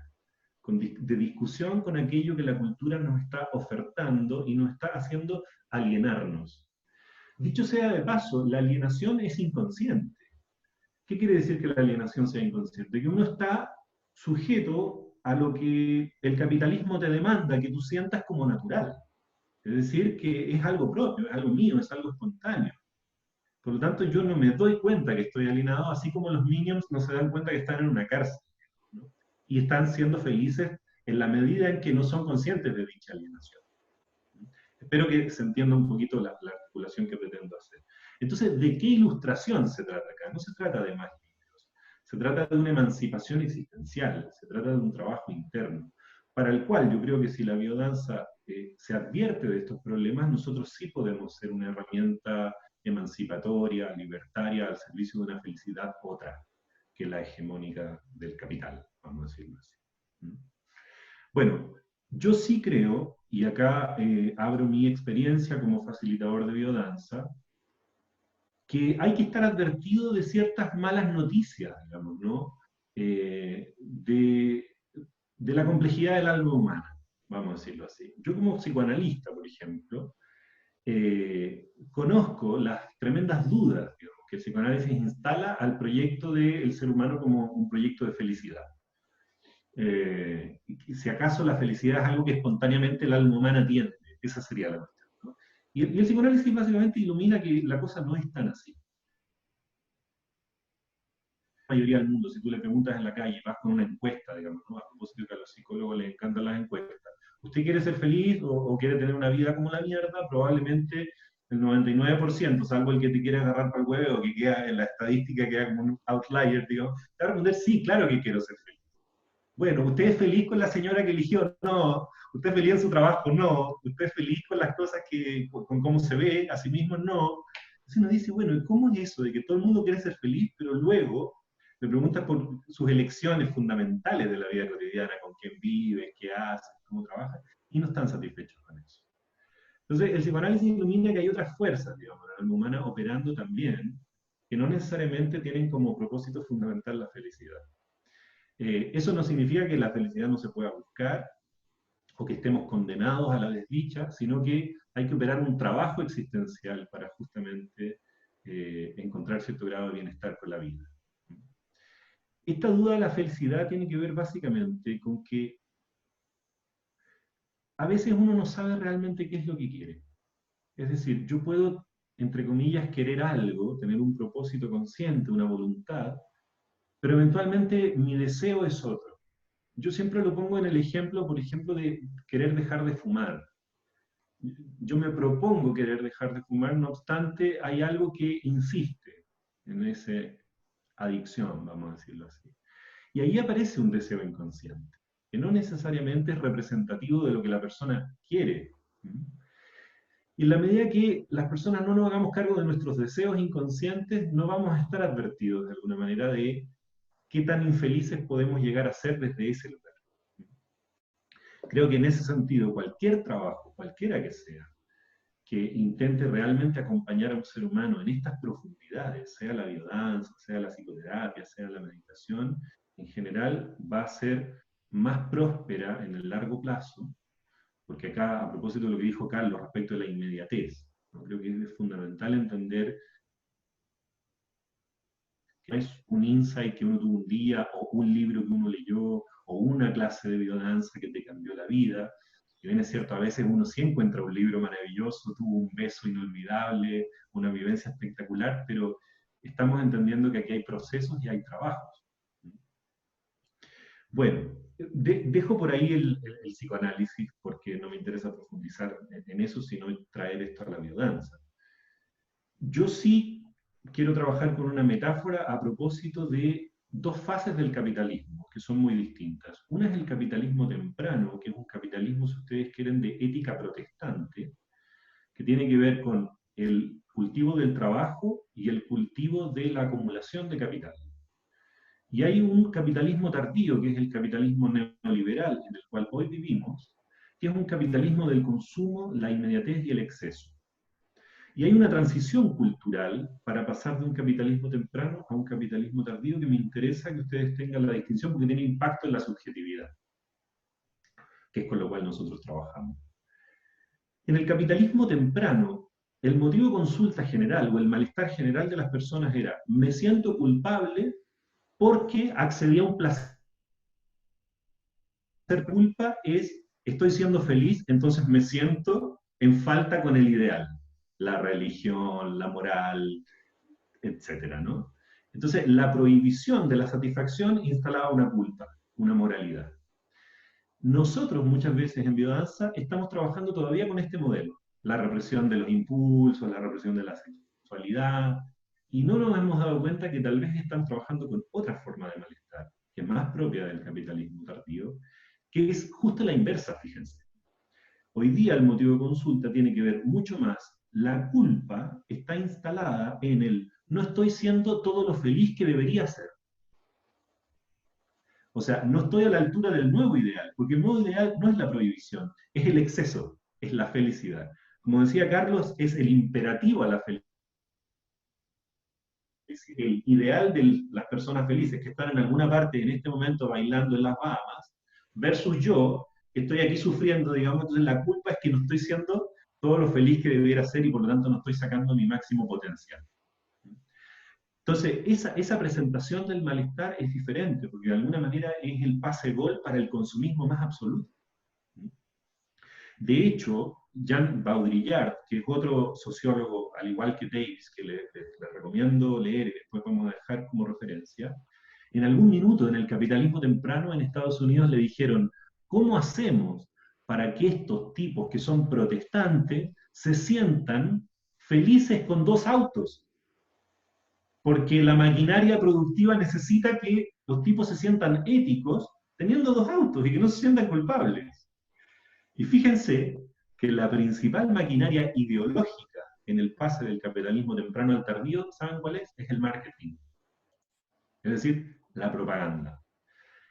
Speaker 3: de discusión con aquello que la cultura nos está ofertando y nos está haciendo alienarnos. Dicho sea de paso, la alienación es inconsciente. ¿Qué quiere decir que la alienación sea inconsciente? Que uno está sujeto a lo que el capitalismo te demanda que tú sientas como natural. Es decir, que es algo propio, es algo mío, es algo espontáneo. Por lo tanto, yo no me doy cuenta que estoy alienado, así como los Minions no se dan cuenta que están en una cárcel, ¿no? Y están siendo felices en la medida en que no son conscientes de dicha alienación. Espero que se entienda un poquito la articulación que pretendo hacer. Entonces, ¿de qué ilustración se trata acá? No se trata de más libros, se trata de una emancipación existencial, se trata de un trabajo interno, para el cual yo creo que si la biodanza se advierte de estos problemas, nosotros sí podemos ser una herramienta emancipatoria, libertaria, al servicio de una felicidad otra que la hegemónica del capital, vamos a decirlo así. Bueno, yo sí creo, y acá abro mi experiencia como facilitador de biodanza, que hay que estar advertido de ciertas malas noticias, digamos, ¿no? De la complejidad del alma humana, vamos a decirlo así. Yo como psicoanalista, por ejemplo, conozco las tremendas dudas, digamos, que el psicoanálisis instala al proyecto del ser humano como un proyecto de felicidad. Si acaso la felicidad es algo que espontáneamente el alma humana tiene, esa sería la cuestión, ¿no? Y el psicoanálisis básicamente ilumina que la cosa no es tan así. La mayoría del mundo, si tú le preguntas en la calle, vas con una encuesta, digamos, ¿no? A propósito que a los psicólogos les encantan las encuestas. ¿Usted quiere ser feliz o quiere tener una vida como la mierda? Probablemente el 99%, salvo el que te quiere agarrar para el huevo, que queda en la estadística, queda como un outlier, digo, te va a responder, sí, claro que quiero ser feliz. Bueno, ¿usted es feliz con la señora que eligió? No. ¿Usted es feliz en su trabajo? No. ¿Usted es feliz con las cosas con cómo se ve a sí mismo? No. Entonces uno dice, bueno, ¿y cómo es eso de que todo el mundo quiere ser feliz, pero luego me preguntas por sus elecciones fundamentales de la vida cotidiana, con quién vive, qué hace, cómo trabaja, y no están satisfechos con eso? Entonces, el psicoanálisis ilumina que hay otras fuerzas, digamos, en la alma humana operando también, que no necesariamente tienen como propósito fundamental la felicidad. Eso no significa que la felicidad no se pueda buscar, o que estemos condenados a la desdicha, sino que hay que operar un trabajo existencial para justamente encontrar cierto grado de bienestar con la vida. Esta duda de la felicidad tiene que ver básicamente con que a veces uno no sabe realmente qué es lo que quiere. Es decir, yo puedo, entre comillas, querer algo, tener un propósito consciente, una voluntad, pero eventualmente mi deseo es otro. Yo siempre lo pongo en el ejemplo, por ejemplo, de querer dejar de fumar. Yo me propongo querer dejar de fumar, no obstante, hay algo que insiste en esa adicción, vamos a decirlo así. Y ahí aparece un deseo inconsciente, que no necesariamente es representativo de lo que la persona quiere. Y en la medida que las personas no nos hagamos cargo de nuestros deseos inconscientes, no vamos a estar advertidos de alguna manera de qué tan infelices podemos llegar a ser desde ese lugar. Creo que en ese sentido, cualquier trabajo, cualquiera que sea, que intente realmente acompañar a un ser humano en estas profundidades, sea la biodanza, sea la psicoterapia, sea la meditación, en general va a ser más próspera en el largo plazo, porque acá, a propósito de lo que dijo Carlos respecto de la inmediatez, ¿no? Creo que es fundamental entender que no es un insight que uno tuvo un día, o un libro que uno leyó, o una clase de biodanza que te cambió la vida. Si bien es cierto, a veces uno sí encuentra un libro maravilloso, tuvo un beso inolvidable, una vivencia espectacular, pero estamos entendiendo que aquí hay procesos y hay trabajos. Bueno, dejo por ahí el psicoanálisis, porque no me interesa profundizar en eso, sino traer esto a la biodanza. Yo sí quiero trabajar con una metáfora a propósito de dos fases del capitalismo, que son muy distintas. Una es el capitalismo temprano, que es un capitalismo, si ustedes quieren, de ética protestante, que tiene que ver con el cultivo del trabajo y el cultivo de la acumulación de capital. Y hay un capitalismo tardío, que es el capitalismo neoliberal, en el cual hoy vivimos, que es un capitalismo del consumo, la inmediatez y el exceso. Y hay una transición cultural para pasar de un capitalismo temprano a un capitalismo tardío que me interesa que ustedes tengan la distinción porque tiene impacto en la subjetividad, que es con lo cual nosotros trabajamos. En el capitalismo temprano, el motivo de consulta general o el malestar general de las personas era: me siento culpable porque accedí a un placer. Culpa es: estoy siendo feliz, entonces me siento en falta con el ideal. La religión, la moral, etcétera, ¿no? Entonces, la prohibición de la satisfacción instalaba una culpa, una moralidad. Nosotros muchas veces en biodanza estamos trabajando todavía con este modelo, la represión de los impulsos, la represión de la sexualidad, y no nos hemos dado cuenta que tal vez están trabajando con otra forma de malestar, que es más propia del capitalismo tardío, que es justo la inversa, fíjense. Hoy día el motivo de consulta tiene que ver mucho más. La culpa está instalada en el no estoy siendo todo lo feliz que debería ser. O sea, no estoy a la altura del nuevo ideal, porque el nuevo ideal no es la prohibición, es el exceso, es la felicidad. Como decía Carlos, es el imperativo a la felicidad. El ideal de las personas felices que están en alguna parte en este momento bailando en las Bahamas, versus yo, que estoy aquí sufriendo, digamos, entonces la culpa es que no estoy siendo todo lo feliz que debiera ser y por lo tanto no estoy sacando mi máximo potencial. Entonces, esa presentación del malestar es diferente, porque de alguna manera es el pase-gol para el consumismo más absoluto. De hecho, Jean Baudrillard, que es otro sociólogo, al igual que Davis, que le recomiendo leer y después podemos dejar como referencia, en algún minuto en el capitalismo temprano en Estados Unidos le dijeron: ¿cómo hacemos para que estos tipos que son protestantes se sientan felices con 2 autos, porque la maquinaria productiva necesita que los tipos se sientan éticos teniendo 2 autos y que no se sientan culpables. Y fíjense que la principal maquinaria ideológica en el pase del capitalismo temprano al tardío, ¿saben cuál es? Es el marketing. Es decir, la propaganda.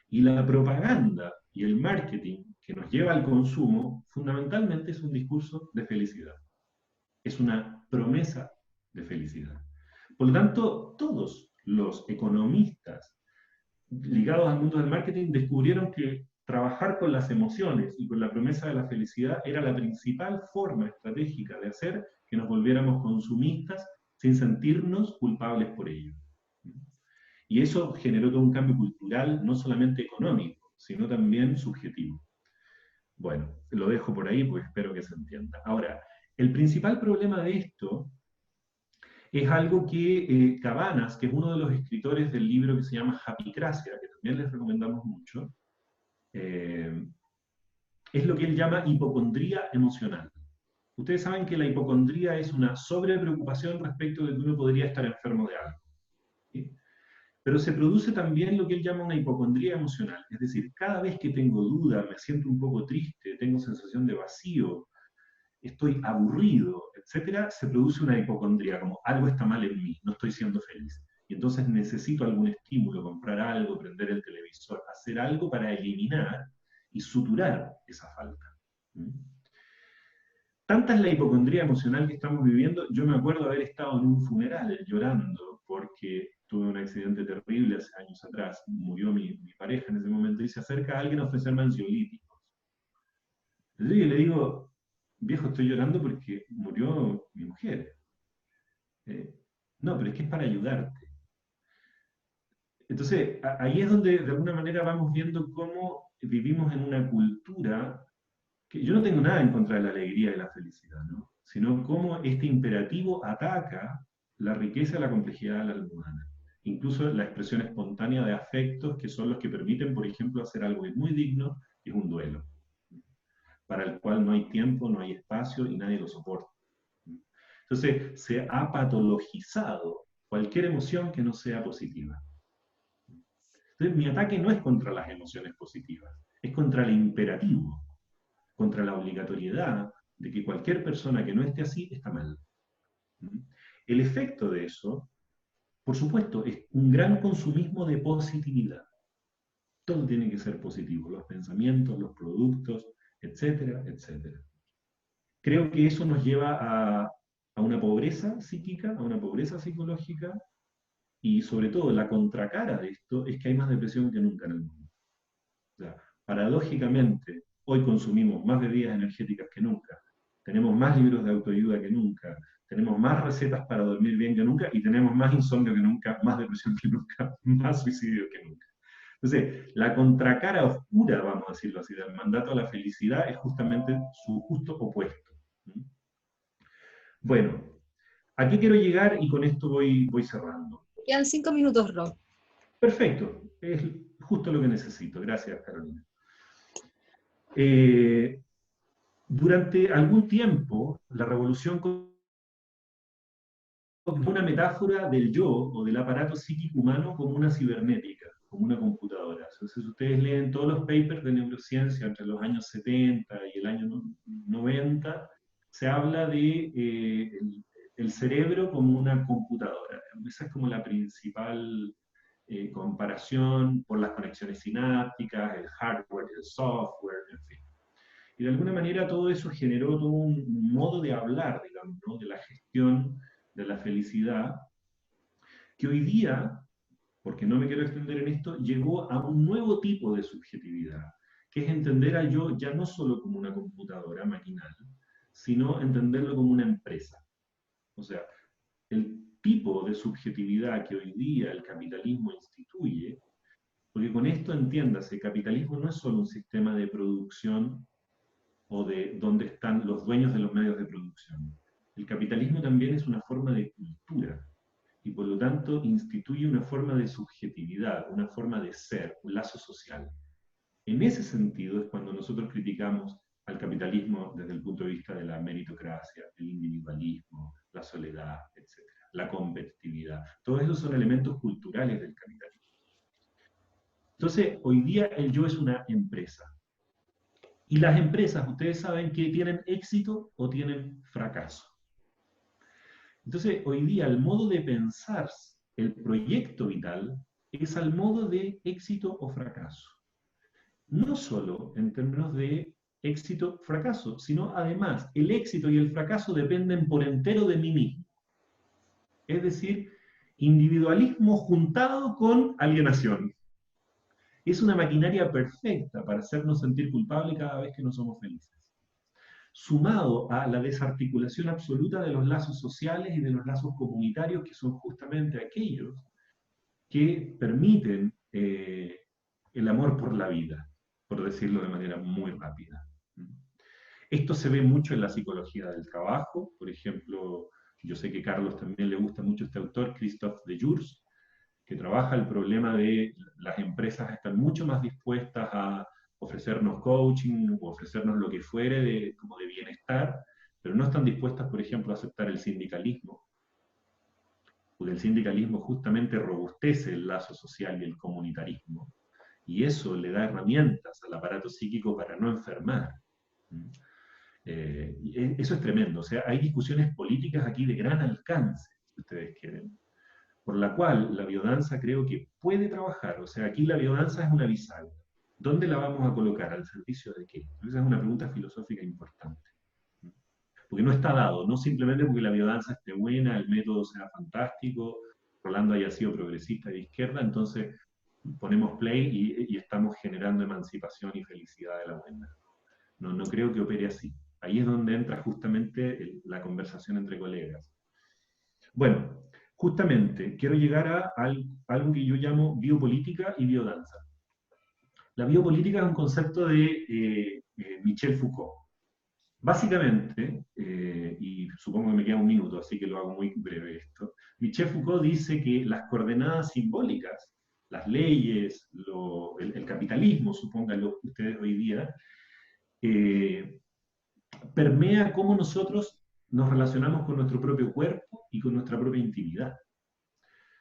Speaker 3: Y la propaganda y el marketing que nos lleva al consumo, fundamentalmente es un discurso de felicidad. Es una promesa de felicidad. Por lo tanto, todos los economistas ligados al mundo del marketing descubrieron que trabajar con las emociones y con la promesa de la felicidad era la principal forma estratégica de hacer que nos volviéramos consumistas sin sentirnos culpables por ello. Y eso generó todo un cambio cultural, no solamente económico, sino también subjetivo. Bueno, lo dejo por ahí porque espero que se entienda. Ahora, el principal problema de esto es algo que Cabanas, que es uno de los escritores del libro que se llama Happycracia, que también les recomendamos mucho, es lo que él llama hipocondría emocional. Ustedes saben que la hipocondría es una sobrepreocupación respecto de que uno podría estar enfermo de algo. ¿Sí? Pero se produce también lo que él llama una hipocondría emocional, es decir, cada vez que tengo duda, me siento un poco triste, tengo sensación de vacío, estoy aburrido, etcétera, se produce una hipocondría, como algo está mal en mí, no estoy siendo feliz. Y entonces necesito algún estímulo, comprar algo, prender el televisor, hacer algo para eliminar y suturar esa falta. Tanta es la hipocondría emocional que estamos viviendo. Yo me acuerdo haber estado en un funeral llorando porque tuve un accidente terrible hace años atrás, murió mi pareja en ese momento, y se acerca alguien a ofrecerme ansiolíticos. Entonces yo le digo, viejo, estoy llorando porque murió mi mujer. No, pero es que es para ayudarte. Entonces, ahí es donde de alguna manera vamos viendo cómo vivimos en una cultura que yo no tengo nada en contra de la alegría y la felicidad, ¿no? Sino cómo este imperativo ataca la riqueza y la complejidad de la alma humana. Incluso la expresión espontánea de afectos que son los que permiten, por ejemplo, hacer algo muy digno, que es un duelo, para el cual no hay tiempo, no hay espacio y nadie lo soporta. Entonces, se ha patologizado cualquier emoción que no sea positiva. Entonces, mi ataque no es contra las emociones positivas, es contra el imperativo, contra la obligatoriedad de que cualquier persona que no esté así está mal. El efecto de eso, por supuesto, es un gran consumismo de positividad. Todo tiene que ser positivo, los pensamientos, los productos, etcétera, etcétera. Creo que eso nos lleva a una pobreza psíquica, a una pobreza psicológica, y sobre todo la contracara de esto es que hay más depresión que nunca en el mundo. O sea, paradójicamente, hoy consumimos más bebidas energéticas que nunca, tenemos más libros de autoayuda que nunca, tenemos más recetas para dormir bien que nunca, y tenemos más insomnio que nunca, más depresión que nunca, más suicidio que nunca. Entonces, la contracara oscura, vamos a decirlo así, del mandato a la felicidad es justamente su justo opuesto. Bueno, ¿a qué quiero llegar? Y con esto voy cerrando.
Speaker 1: Quedan 5 minutos, Rob.
Speaker 3: Perfecto, es justo lo que necesito. Gracias, Carolina. Durante algún tiempo, la revolución como una metáfora del yo o del aparato psíquico humano como una cibernética, como una computadora. Entonces, ustedes leen todos los papers de neurociencia entre los años 70 y el año 90, se habla de el cerebro como una computadora. Esa es como la principal comparación por las conexiones sinápticas, el hardware, el software, en fin. Y de alguna manera todo eso generó todo un modo de hablar, digamos, ¿no? De la gestión de la felicidad, que hoy día, porque no me quiero extender en esto, llegó a un nuevo tipo de subjetividad, que es entender al yo ya no solo como una computadora maquinal, sino entenderlo como una empresa. O sea, el tipo de subjetividad que hoy día el capitalismo instituye, porque con esto entiéndase, el capitalismo no es solo un sistema de producción o de dónde están los dueños de los medios de producción. El capitalismo también es una forma de cultura y por lo tanto instituye una forma de subjetividad, una forma de ser, un lazo social. En ese sentido es cuando nosotros criticamos al capitalismo desde el punto de vista de la meritocracia, el individualismo, la soledad, etc. La competitividad. Todos esos son elementos culturales del capitalismo. Entonces, hoy día el yo es una empresa. Y las empresas, ustedes saben que tienen éxito o tienen fracaso. Entonces, hoy día el modo de pensar el proyecto vital es al modo de éxito o fracaso. No solo en términos de éxito o fracaso, sino además el éxito y el fracaso dependen por entero de mí mismo. Es decir, individualismo juntado con alienación. Es una maquinaria perfecta para hacernos sentir culpables cada vez que no somos felices. Sumado a la desarticulación absoluta de los lazos sociales y de los lazos comunitarios, que son justamente aquellos que permiten el amor por la vida, por decirlo de manera muy rápida. Esto se ve mucho en la psicología del trabajo. Por ejemplo, yo sé que a Carlos también le gusta mucho este autor, Christophe de Jours, que trabaja el problema de las empresas están mucho más dispuestas a ofrecernos coaching o ofrecernos lo que fuere como de bienestar, pero no están dispuestas, por ejemplo, a aceptar el sindicalismo, porque el sindicalismo justamente robustece el lazo social y el comunitarismo, y eso le da herramientas al aparato psíquico para no enfermar. Eso es tremendo, o sea, hay discusiones políticas aquí de gran alcance, si ustedes quieren, por la cual la biodanza creo que puede trabajar. O sea, aquí la biodanza es una bisagra. ¿Dónde la vamos a colocar? ¿Al servicio de qué? Esa es una pregunta filosófica importante. Porque no está dado, no simplemente porque la biodanza esté buena, el método sea fantástico, Rolando haya sido progresista de izquierda, entonces ponemos play y estamos generando emancipación y felicidad de la buena. No creo que opere así. Ahí es donde entra justamente la conversación entre colegas. Bueno, justamente quiero llegar a algo que yo llamo biopolítica y biodanza. La biopolítica es un concepto de Michel Foucault. Básicamente, y supongo que me queda un minuto, así que lo hago muy breve esto, Michel Foucault dice que las coordenadas simbólicas, las leyes, el capitalismo, supónganlo ustedes hoy día, permea cómo nosotros nos relacionamos con nuestro propio cuerpo y con nuestra propia intimidad.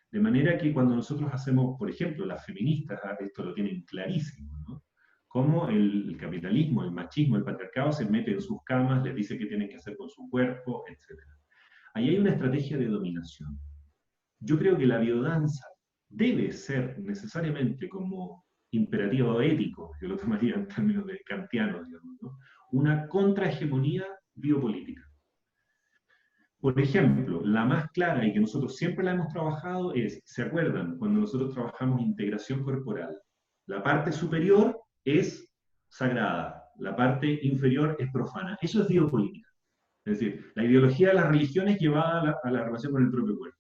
Speaker 3: De manera que cuando nosotros hacemos, por ejemplo, las feministas, esto lo tienen clarísimo, ¿no? Cómo el capitalismo, el machismo, el patriarcado se mete en sus camas, les dice qué tienen que hacer con su cuerpo, etc. Ahí hay una estrategia de dominación. Yo creo que la biodanza debe ser necesariamente como imperativo ético, yo lo tomaría en términos de kantianos, digamos, ¿no? Una contrahegemonía biopolítica. Por ejemplo, la más clara y que nosotros siempre la hemos trabajado es, ¿se acuerdan? Cuando nosotros trabajamos integración corporal, la parte superior es sagrada, la parte inferior es profana. Eso es biopolítica. Es decir, la ideología de las religiones llevada a la relación con el propio cuerpo.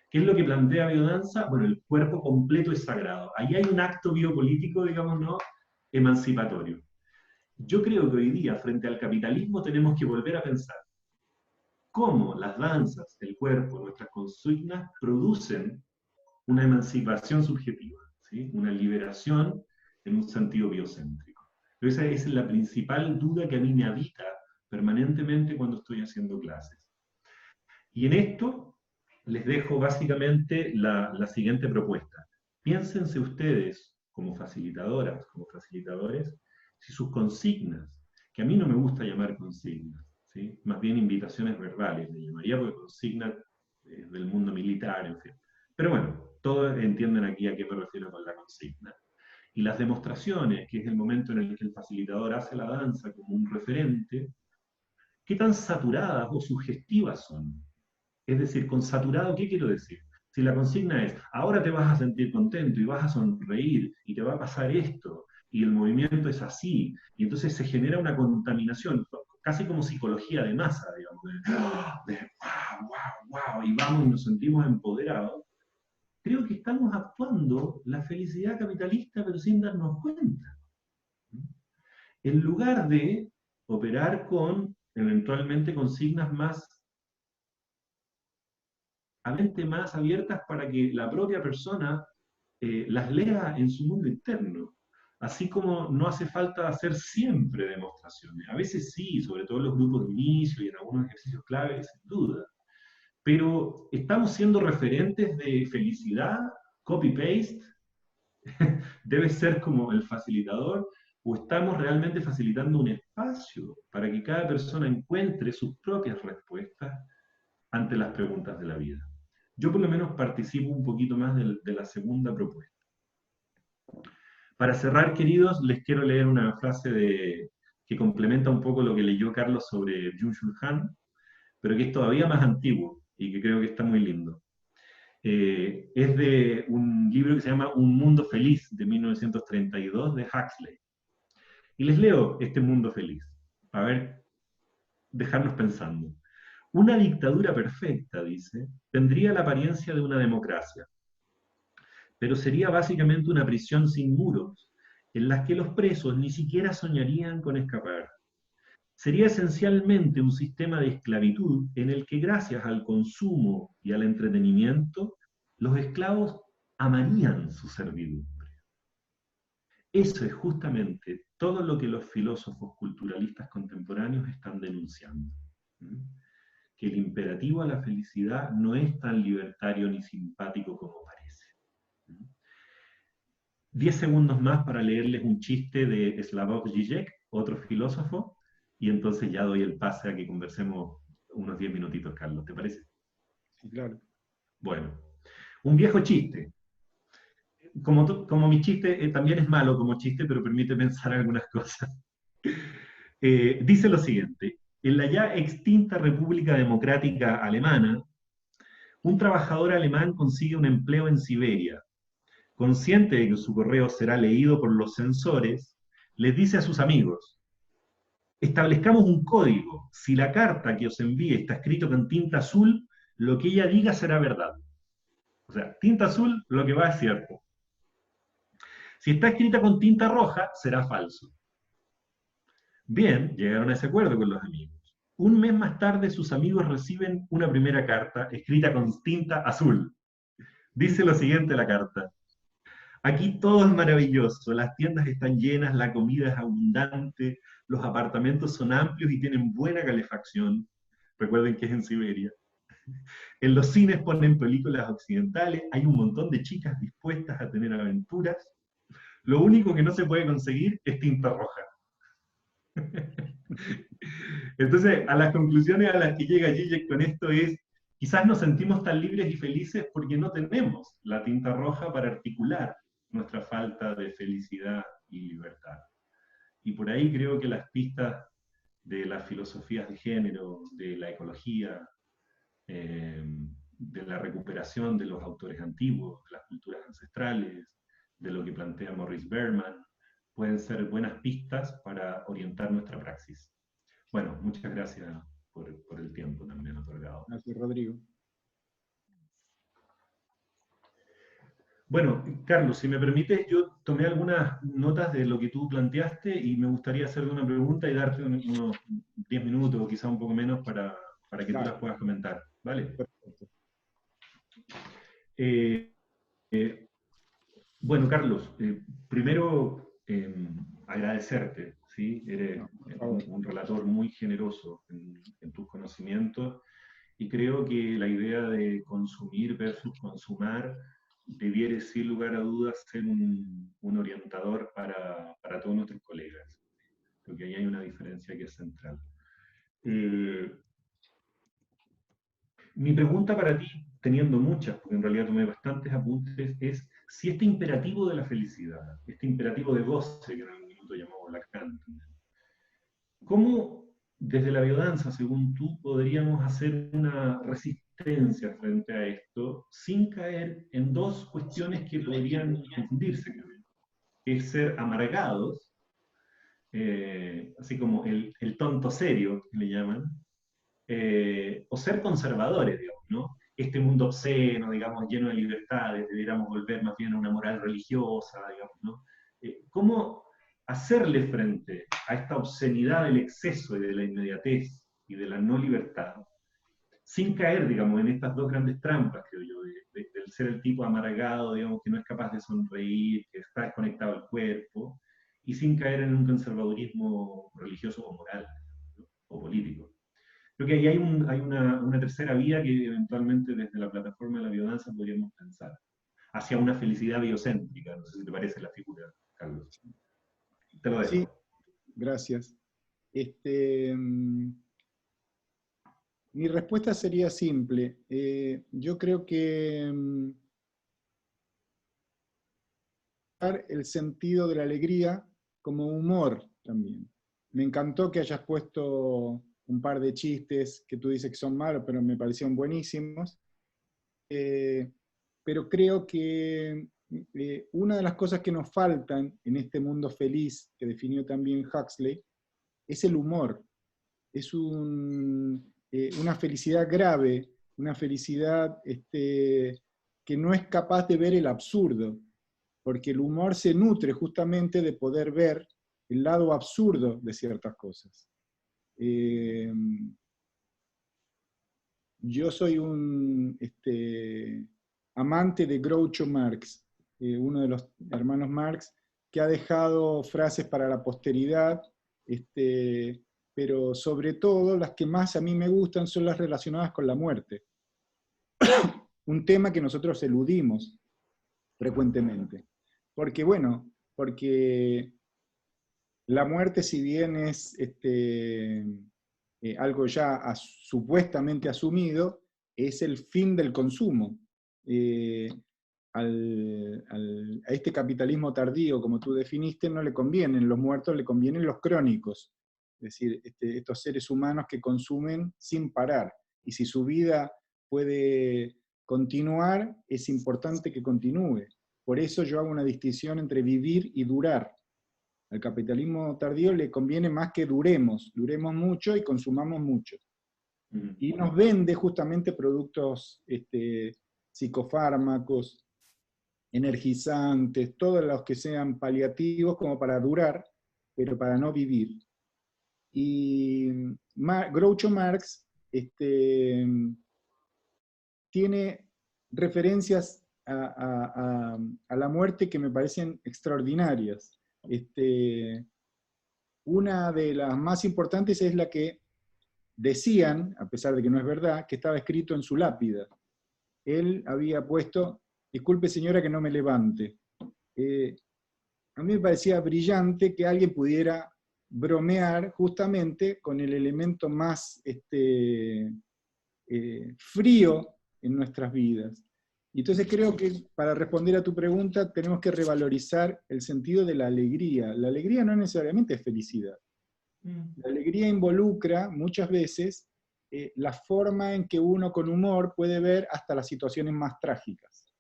Speaker 3: ¿Qué es lo que plantea biodanza? Bueno, el cuerpo completo es sagrado. Ahí hay un acto biopolítico, digamos, ¿no?, emancipatorio. Yo creo que hoy día, frente al capitalismo, tenemos que volver a pensar cómo las danzas, el cuerpo, nuestras consignas producen una emancipación subjetiva, ¿sí? Una liberación en un sentido biocéntrico. Pero esa es la principal duda que a mí me habita permanentemente cuando estoy haciendo clases. Y en esto les dejo básicamente la siguiente propuesta. Piénsense ustedes, como facilitadoras, como facilitadores, si sus consignas, que a mí no me gusta llamar consignas, ¿sí?, más bien invitaciones verbales, le llamaría, porque consignas del mundo militar, en fin. Pero bueno, todos entienden aquí a qué me refiero con la consigna. Y las demostraciones, que es el momento en el que el facilitador hace la danza como un referente, ¿qué tan saturadas o sugestivas son? Es decir, con saturado, ¿qué quiero decir? Si la consigna es, ahora te vas a sentir contento y vas a sonreír y te va a pasar esto, y el movimiento es así, y entonces se genera una contaminación, casi como psicología de masa, digamos, de wow, wow, wow, y vamos y nos sentimos empoderados. Creo que estamos actuando la felicidad capitalista, pero sin darnos cuenta. En lugar de operar con, eventualmente, consignas más abiertas para que la propia persona las lea en su mundo interno. Así como no hace falta hacer siempre demostraciones. A veces sí, sobre todo en los grupos de inicio y en algunos ejercicios claves, sin duda. pero ¿estamos siendo referentes de felicidad? ¿Copy-paste? ¿Debe ser como el facilitador? ¿O estamos realmente facilitando un espacio para que cada persona encuentre sus propias respuestas ante las preguntas de la vida? Yo por lo menos participo un poquito más de la segunda propuesta. Para cerrar, queridos, les quiero leer una frase que complementa un poco lo que leyó Carlos sobre Byung-Chul Han, pero que es todavía más antiguo y que creo que está muy lindo. Es de un libro que se llama Un Mundo Feliz, de 1932, de Huxley. Y les leo este mundo feliz, a ver, dejarnos pensando. Una dictadura perfecta, dice, tendría la apariencia de una democracia, pero sería básicamente una prisión sin muros, en la que los presos ni siquiera soñarían con escapar. Sería esencialmente un sistema de esclavitud en el que gracias al consumo y al entretenimiento, los esclavos amarían su servidumbre. Eso es justamente todo lo que los filósofos culturalistas contemporáneos están denunciando. Que el imperativo a la felicidad no es tan libertario ni simpático como parece. 10 segundos más para leerles un chiste de Slavoj Žižek, otro filósofo, y entonces ya doy el pase a que conversemos unos 10 minutitos, Carlos, ¿te parece?
Speaker 2: Sí, claro.
Speaker 3: Bueno, un viejo chiste. Como mi chiste también es malo como chiste, pero permite pensar algunas cosas. Dice lo siguiente: en la ya extinta República Democrática Alemana, un trabajador alemán consigue un empleo en Siberia. Consciente de que su correo será leído por los censores, les dice a sus amigos: establezcamos un código. Si la carta que os envíe está escrito con tinta azul, lo que ella diga será verdad. O sea, tinta azul, lo que va es cierto. Si está escrita con tinta roja, será falso. Bien, llegaron a ese acuerdo con los amigos. Un mes más tarde, sus amigos reciben una primera carta escrita con tinta azul. Dice lo siguiente la carta: aquí todo es maravilloso, las tiendas están llenas, la comida es abundante, los apartamentos son amplios y tienen buena calefacción. Recuerden que es en Siberia. En los cines ponen películas occidentales, hay un montón de chicas dispuestas a tener aventuras. Lo único que no se puede conseguir es tinta roja. Entonces, a las conclusiones a las que llega Žižek con esto es: quizás nos sentimos tan libres y felices porque no tenemos la tinta roja para articular nuestra falta de felicidad y libertad. Y por ahí creo que las pistas de las filosofías de género, de la ecología, de la recuperación de los autores antiguos, de las culturas ancestrales, de lo que plantea Maurice Berman, pueden ser buenas pistas para orientar nuestra praxis. Bueno, muchas gracias por el tiempo también otorgado.
Speaker 2: Gracias, Rodrigo.
Speaker 3: Bueno, Carlos, si me permites, yo tomé algunas notas de lo que tú planteaste y me gustaría hacerte una pregunta y darte unos 10 minutos o quizá un poco menos para que claro, tú las puedas comentar. ¿Vale? Perfecto. Bueno, Carlos, primero agradecerte, ¿sí? Eres un relator muy generoso en tus conocimientos y creo que la idea de consumir versus consumar debiera, sin lugar a dudas, ser un orientador para todos nuestros colegas. Creo que ahí hay una diferencia que es central. Mi pregunta para ti, teniendo muchas, porque en realidad tomé bastantes apuntes, es si este imperativo de la felicidad, este imperativo de goce, que en algún minuto llamó Lacan, ¿cómo desde la biodanza, según tú, podríamos hacer una resistencia frente a esto sin caer en dos cuestiones que podrían confundirse? Es ser amargados, así como el tonto serio, que le llaman, o ser conservadores, digamos, ¿no? Este mundo obsceno, digamos, lleno de libertades, deberíamos volver más bien a una moral religiosa, digamos, ¿no? ¿Cómo hacerle frente a esta obscenidad del exceso y de la inmediatez y de la no libertad, sin caer, digamos, en estas dos grandes trampas, creo yo, del ser el tipo amargado, digamos, que no es capaz de sonreír, que está desconectado al cuerpo, y sin caer en un conservadurismo religioso o moral, ¿no? O político? Creo que ahí hay una tercera vía que eventualmente desde la plataforma de la biodanza podríamos pensar, hacia una felicidad biocéntrica. No sé si te parece la figura, Carlos. Te lo dejo.
Speaker 2: Sí, gracias. Mi respuesta sería simple. Yo creo que el sentido de la alegría como humor también. Me encantó que hayas puesto un par de chistes que tú dices que son malos, pero me parecieron buenísimos. Pero creo que una de las cosas que nos faltan en este mundo feliz, que definió también Huxley, es el humor. Es una felicidad grave, una felicidad que no es capaz de ver el absurdo, porque el humor se nutre justamente de poder ver el lado absurdo de ciertas cosas. Yo soy un amante de Groucho Marx, uno de los hermanos Marx, que ha dejado frases para la posteridad, pero sobre todo las que más a mí me gustan son las relacionadas con la muerte. Un tema que nosotros eludimos frecuentemente. Porque la muerte, si bien es algo ya supuestamente asumido, es el fin del consumo. A este capitalismo tardío, como tú definiste, no le convienen los muertos, le convienen los crónicos. Es decir, estos seres humanos que consumen sin parar. Y si su vida puede continuar, es importante que continúe. Por eso yo hago una distinción entre vivir y durar. Al capitalismo tardío le conviene más que duremos mucho y consumamos mucho. Y nos vende justamente productos, psicofármacos, energizantes, todos los que sean paliativos como para durar, pero para no vivir. Y Groucho Marx tiene referencias a la muerte que me parecen extraordinarias. Una de las más importantes es la que decían, a pesar de que no es verdad, que estaba escrito en su lápida. Él había puesto, disculpe señora que no me levante. A mí me parecía brillante que alguien pudiera bromear justamente con el elemento más frío en nuestras vidas. Y entonces creo que para responder a tu pregunta tenemos que revalorizar el sentido de la alegría. La alegría no necesariamente es felicidad. La alegría involucra muchas veces la forma en que uno con humor puede ver hasta las situaciones más trágicas.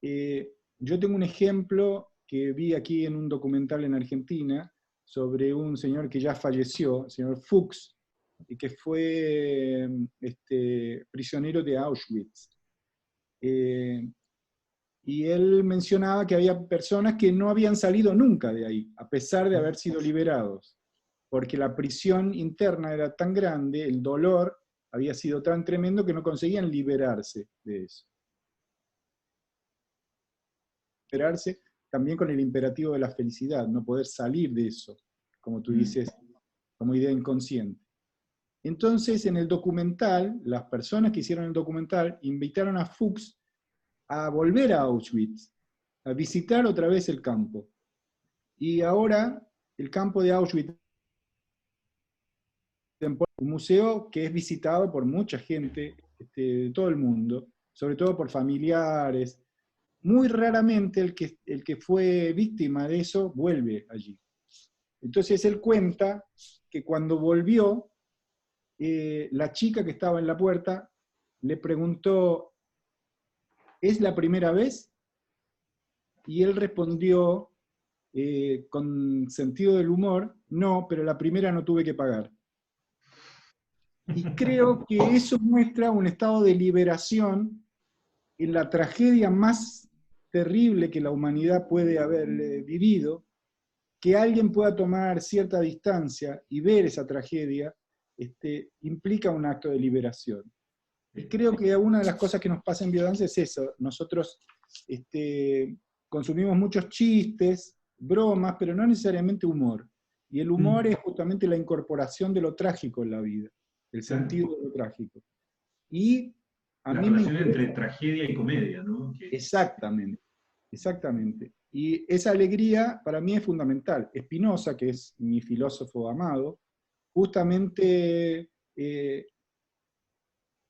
Speaker 2: Yo tengo un ejemplo que vi aquí en un documental en Argentina sobre un señor que ya falleció, el señor Fuchs, y que fue prisionero de Auschwitz. Y él mencionaba que había personas que no habían salido nunca de ahí, a pesar de haber sido liberados, porque la prisión interna era tan grande, el dolor había sido tan tremendo que no conseguían liberarse de eso. Liberarse también con el imperativo de la felicidad, no poder salir de eso, como tú dices, como idea inconsciente. Entonces, en el documental, las personas que hicieron el documental invitaron a Fuchs a volver a Auschwitz, a visitar otra vez el campo. Y ahora, el campo de Auschwitz, un museo que es visitado por mucha gente de todo el mundo, sobre todo por familiares. Muy raramente el que fue víctima de eso vuelve allí. Entonces él cuenta que cuando volvió, la chica que estaba en la puerta le preguntó, ¿es la primera vez? Y él respondió con sentido del humor, no, pero la primera no tuve que pagar. Y creo que eso muestra un estado de liberación en la tragedia más terrible que la humanidad puede haber vivido, que alguien pueda tomar cierta distancia y ver esa tragedia, implica un acto de liberación. Y creo que una de las cosas que nos pasa en biodanza es eso. Nosotros consumimos muchos chistes, bromas, pero no necesariamente humor. Y el humor es justamente la incorporación de lo trágico en la vida. el sentido de lo trágico. Y a
Speaker 3: La
Speaker 2: mí me
Speaker 3: relación entre
Speaker 2: interesa-
Speaker 3: tragedia y comedia, ¿no?
Speaker 2: Exactamente, exactamente. Y esa alegría para mí es fundamental. Spinoza, que es mi filósofo amado, justamente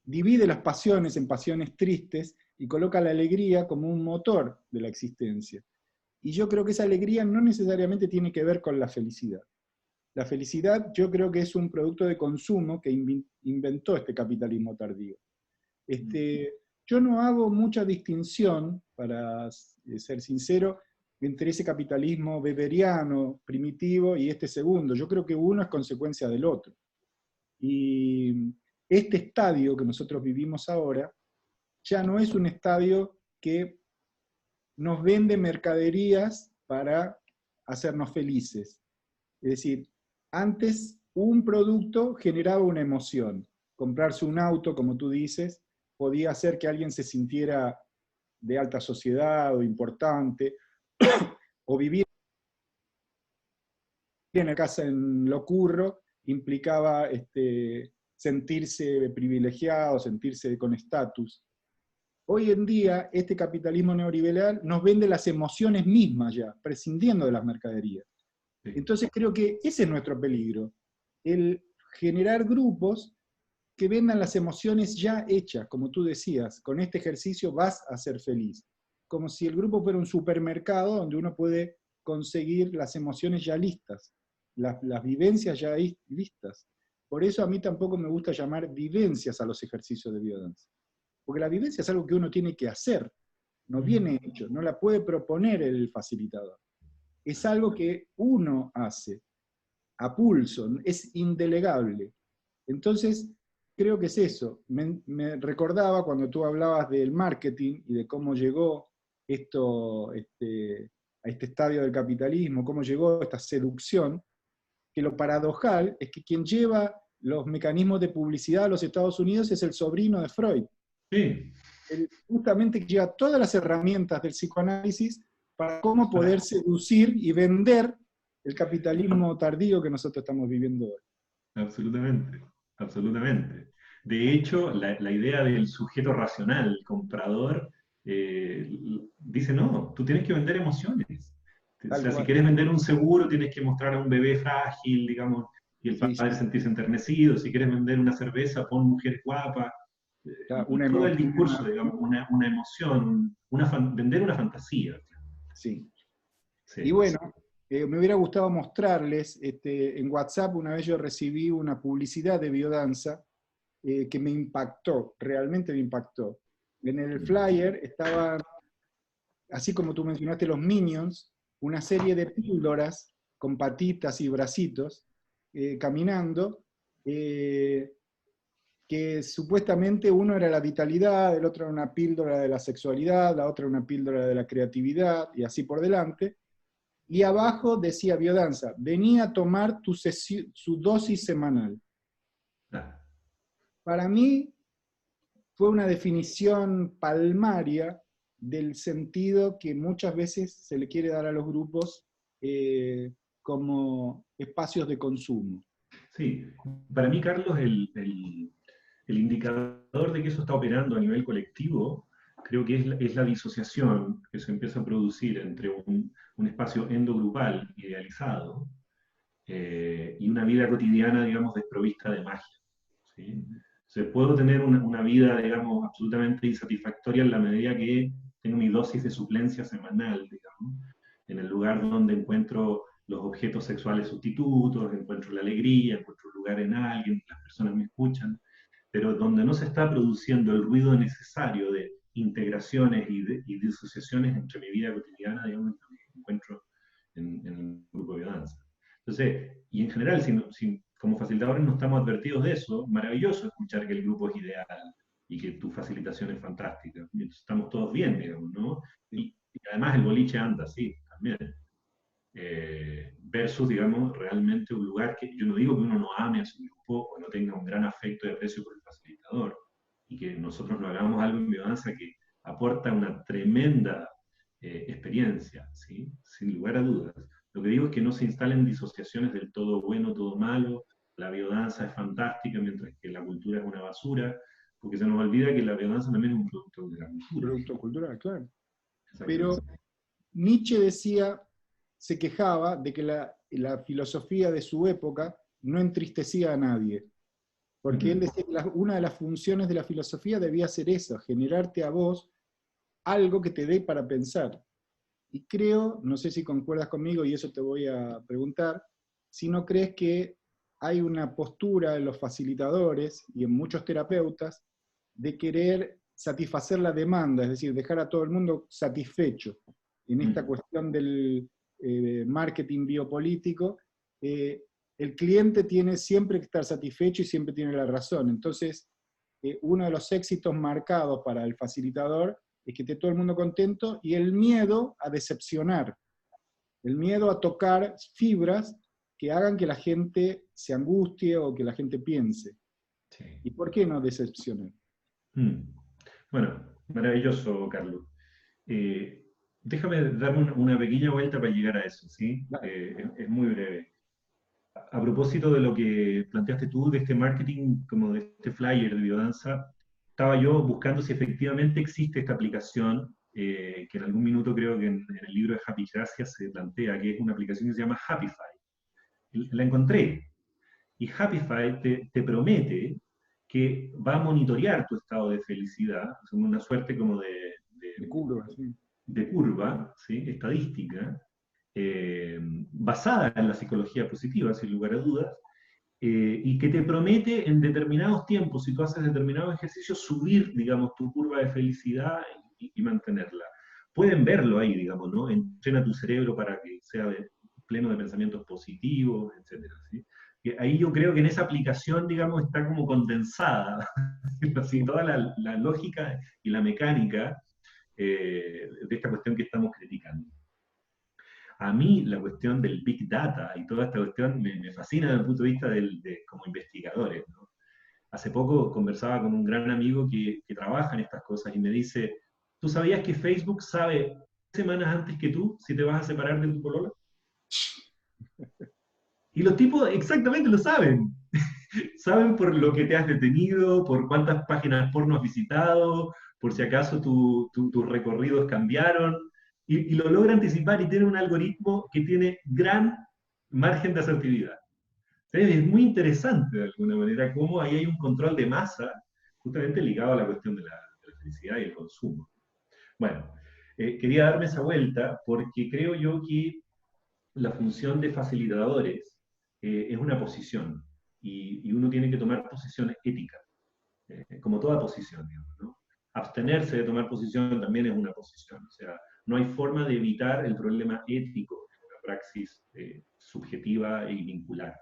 Speaker 2: divide las pasiones en pasiones tristes y coloca la alegría como un motor de la existencia. Y yo creo que esa alegría no necesariamente tiene que ver con la felicidad. La felicidad yo creo que es un producto de consumo que inventó este capitalismo tardío. Yo no hago mucha distinción, para ser sincero, entre ese capitalismo weberiano, primitivo, y este segundo. Yo creo que uno es consecuencia del otro. Y este estadio que nosotros vivimos ahora ya no es un estadio que nos vende mercaderías para hacernos felices. Es decir, antes un producto generaba una emoción. Comprarse un auto, como tú dices, podía hacer que alguien se sintiera de alta sociedad o importante, o vivir en la casa en lo curro implicaba sentirse privilegiado, sentirse con estatus. Hoy en día, este capitalismo neoliberal nos vende las emociones mismas ya, prescindiendo de las mercaderías.
Speaker 3: Sí.
Speaker 2: Entonces creo que ese es nuestro peligro, el generar grupos que vendan las emociones ya hechas, como tú decías, con este ejercicio vas a ser feliz. Como si el grupo fuera un supermercado donde uno puede conseguir las emociones ya listas, las vivencias ya listas. Por eso a mí tampoco me gusta llamar vivencias a los ejercicios de biodanza. Porque la vivencia es algo que uno tiene que hacer, no viene hecho, no la puede proponer el facilitador. Es algo que uno hace a pulso, es indelegable. Entonces, creo que es eso. Me recordaba cuando tú hablabas del marketing y de cómo llegó esto a este estadio del capitalismo, cómo llegó esta seducción, que lo paradojal es que quien lleva los mecanismos de publicidad a los Estados Unidos es el sobrino de Freud.
Speaker 3: Sí.
Speaker 2: Él justamente lleva todas las herramientas del psicoanálisis para cómo poder seducir y vender el capitalismo tardío que nosotros estamos viviendo hoy.
Speaker 3: Absolutamente, absolutamente. De hecho, la idea del sujeto racional, comprador, dice, no, tú tienes que vender emociones. O
Speaker 2: Tal
Speaker 3: sea, si
Speaker 2: cual.
Speaker 3: quieres vender un seguro, tienes que mostrar a un bebé frágil, digamos, y el
Speaker 2: Sí,
Speaker 3: padre
Speaker 2: sí.
Speaker 3: sentirse enternecido. Si quieres vender una cerveza, pon mujeres guapas.
Speaker 2: Ya,
Speaker 3: Y todo el discurso, digamos, una emoción, vender una fantasía.
Speaker 2: Sí.
Speaker 3: Sí.
Speaker 2: Y bueno, me hubiera gustado mostrarles, en WhatsApp una vez yo recibí una publicidad de biodanza que me impactó, realmente me impactó. En el flyer estaban, así como tú mencionaste los Minions, una serie de píldoras con patitas y bracitos caminando, que supuestamente uno era la vitalidad, el otro era una píldora de la sexualidad, la otra una píldora de la creatividad, y así por delante. Y abajo decía biodanza, venía a tomar su dosis semanal.
Speaker 3: Ah,
Speaker 2: Para mí fue una definición palmaria del sentido que muchas veces se le quiere dar a los grupos como espacios de consumo.
Speaker 3: sí, para mí, Carlos, el indicador de que eso está operando a nivel colectivo, creo que es la disociación que se empieza a producir entre un espacio endogrupal idealizado y una vida cotidiana, digamos, desprovista de magia. ¿Sí? Se puedo tener una vida, digamos, absolutamente insatisfactoria en la medida que tengo mi dosis de suplencia semanal, digamos, en el lugar donde encuentro los objetos sexuales sustitutos, encuentro la alegría, encuentro un lugar en alguien, las personas me escuchan, pero donde no se está produciendo el ruido necesario de integraciones y disociaciones entre mi vida cotidiana, digamos, que me encuentro en el grupo de danza. Entonces, y en general, como facilitadores no estamos advertidos de eso, maravilloso escuchar que el grupo es ideal y que tu facilitación es fantástica. Estamos todos bien, digamos, ¿no? Y además el boliche anda así, también. Versus, digamos, realmente un lugar que yo no digo que uno no ame a su grupo o no tenga un gran afecto y aprecio por el facilitador, y que nosotros no hagamos algo en biodanza que aporta una tremenda experiencia, ¿sí? Sin lugar a dudas. Lo que digo es que no se instalen disociaciones del todo bueno, todo malo, la biodanza es fantástica, mientras que la cultura es una basura, porque se nos olvida que la biodanza también es un producto de la cultura.
Speaker 2: Producto cultural, claro.
Speaker 3: Exacto.
Speaker 2: Pero Nietzsche decía, se quejaba de que la filosofía de su época no entristecía a nadie. Porque él decía que una de las funciones de la filosofía debía ser esa, generarte a vos algo que te dé para pensar. Y creo, no sé si concuerdas conmigo, y eso te voy a preguntar, si no crees que hay una postura en los facilitadores y en muchos terapeutas de querer satisfacer la demanda, es decir, dejar a todo el mundo satisfecho en esta cuestión del marketing biopolítico. El cliente tiene siempre que estar satisfecho y siempre tiene la razón. Entonces, uno de los éxitos marcados para el facilitador es que esté todo el mundo contento, y el miedo a decepcionar, el miedo a tocar fibras que hagan que la gente se angustie o que la gente piense.
Speaker 3: Sí.
Speaker 2: ¿Y por qué no decepcionar?
Speaker 3: Bueno, maravilloso, Carlos. Déjame dar una pequeña vuelta para llegar a eso, ¿sí? Es muy breve. A propósito de lo que planteaste tú, de este marketing, como de este flyer de biodanza, estaba yo buscando si efectivamente existe esta aplicación, que en algún minuto creo que en el libro de Happy Gracias se plantea, que es una aplicación que se llama Happify. La encontré, y Happify te promete que va a monitorear tu estado de felicidad, es una suerte como de
Speaker 2: curva, sí.
Speaker 3: De curva, ¿sí? Estadística, basada en la psicología positiva, sin lugar a dudas, y que te promete en determinados tiempos, si tú haces determinados ejercicios, subir, digamos, tu curva de felicidad y mantenerla. Pueden verlo ahí, digamos, ¿no? Entrena tu cerebro para que sea pleno de pensamientos positivos, etcétera, ¿sí? Ahí yo creo que en esa aplicación, digamos, está como condensada así, toda la lógica y la mecánica de esta cuestión que estamos criticando. A mí la cuestión del Big Data y toda esta cuestión me fascina desde el punto de vista como investigadores, ¿no? Hace poco conversaba con un gran amigo que trabaja en estas cosas y me dice, ¿tú sabías que Facebook sabe semanas antes que tú si te vas a separar de tu polola? Y los tipos exactamente lo saben. Saben por lo que te has detenido, por cuántas páginas porno has visitado, por si acaso tus recorridos cambiaron, y lo logra anticipar y tiene un algoritmo que tiene gran margen de asertividad. Entonces, es muy interesante de alguna manera cómo ahí hay un control de masa justamente ligado a la cuestión de la felicidad y el consumo. Bueno, quería darme esa vuelta porque creo yo que la función de facilitadores es una posición, y uno tiene que tomar posiciones éticas, como toda posición, digamos, ¿no? Abstenerse de tomar posición también es una posición, o sea, no hay forma de evitar el problema ético en una praxis subjetiva y vincular.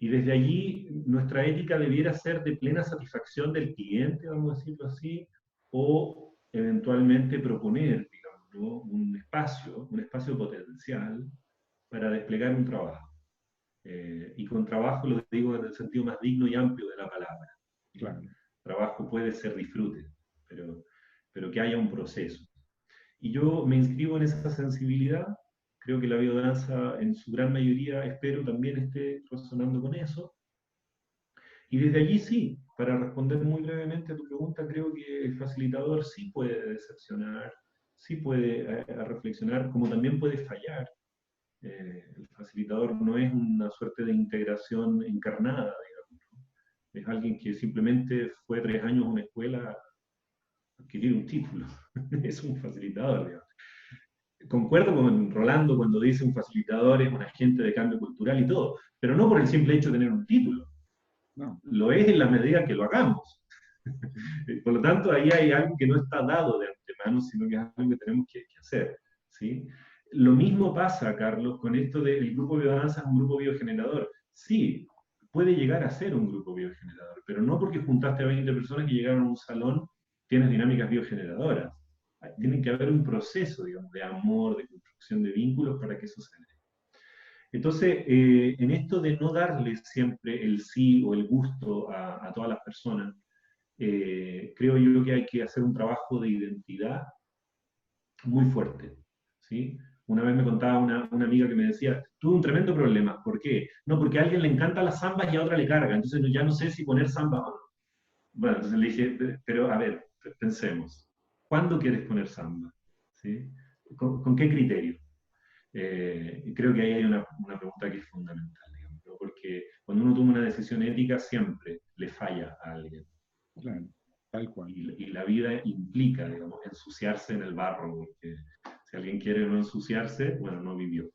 Speaker 3: Y desde allí, nuestra ética debiera ser de plena satisfacción del cliente, vamos a decirlo así, o eventualmente proponer, digamos, ¿no? un espacio potencial para desplegar un trabajo. Y con trabajo lo digo en el sentido más digno y amplio de la palabra.
Speaker 2: Claro.
Speaker 3: Trabajo puede ser disfrute, pero que haya un proceso. Y yo me inscribo en esa sensibilidad. Creo que la biodanza en su gran mayoría, espero, también esté resonando con eso. Y desde allí sí, para responder muy brevemente a tu pregunta, creo que el facilitador sí puede decepcionar, sí puede reflexionar, como también puede fallar. El facilitador no es una suerte de integración encarnada, digamos, ¿no? Es alguien que simplemente fue 3 años a una escuela a adquirir un título. Es un facilitador, digamos. Concuerdo con Rolando cuando dice un facilitador es un agente de cambio cultural y todo, pero no por el simple hecho de tener un título.
Speaker 2: No.
Speaker 3: Lo es en la medida que lo hagamos. Por lo tanto, ahí hay algo que no está dado de antemano, sino que es algo que tenemos que hacer, ¿sí? Lo mismo pasa, Carlos, con esto del grupo biodanza es un grupo biogenerador. Sí, puede llegar a ser un grupo biogenerador, pero no porque juntaste a 20 personas que llegaron a un salón, tienes dinámicas biogeneradoras. Tiene que haber un proceso, digamos, de amor, de construcción de vínculos para que eso se dé. Entonces, en esto de no darle siempre el sí o el gusto a todas las personas, creo yo que hay que hacer un trabajo de identidad muy fuerte, ¿sí? Una vez me contaba una amiga que me decía, tuve un tremendo problema. ¿Por qué? No, porque a alguien le encantan las zambas y a otra le carga, entonces ya no sé si poner zambas o no. Bueno, entonces le dije, pero a ver, pensemos, ¿cuándo quieres poner samba? ¿Sí? ¿Con qué criterio? Creo que ahí hay una pregunta que es fundamental, digamos, ¿no? Porque cuando uno toma una decisión ética siempre le falla a alguien.
Speaker 2: Claro, tal cual.
Speaker 3: Y la vida implica, digamos, ensuciarse en el barro, porque si alguien quiere no ensuciarse, bueno, no vivió.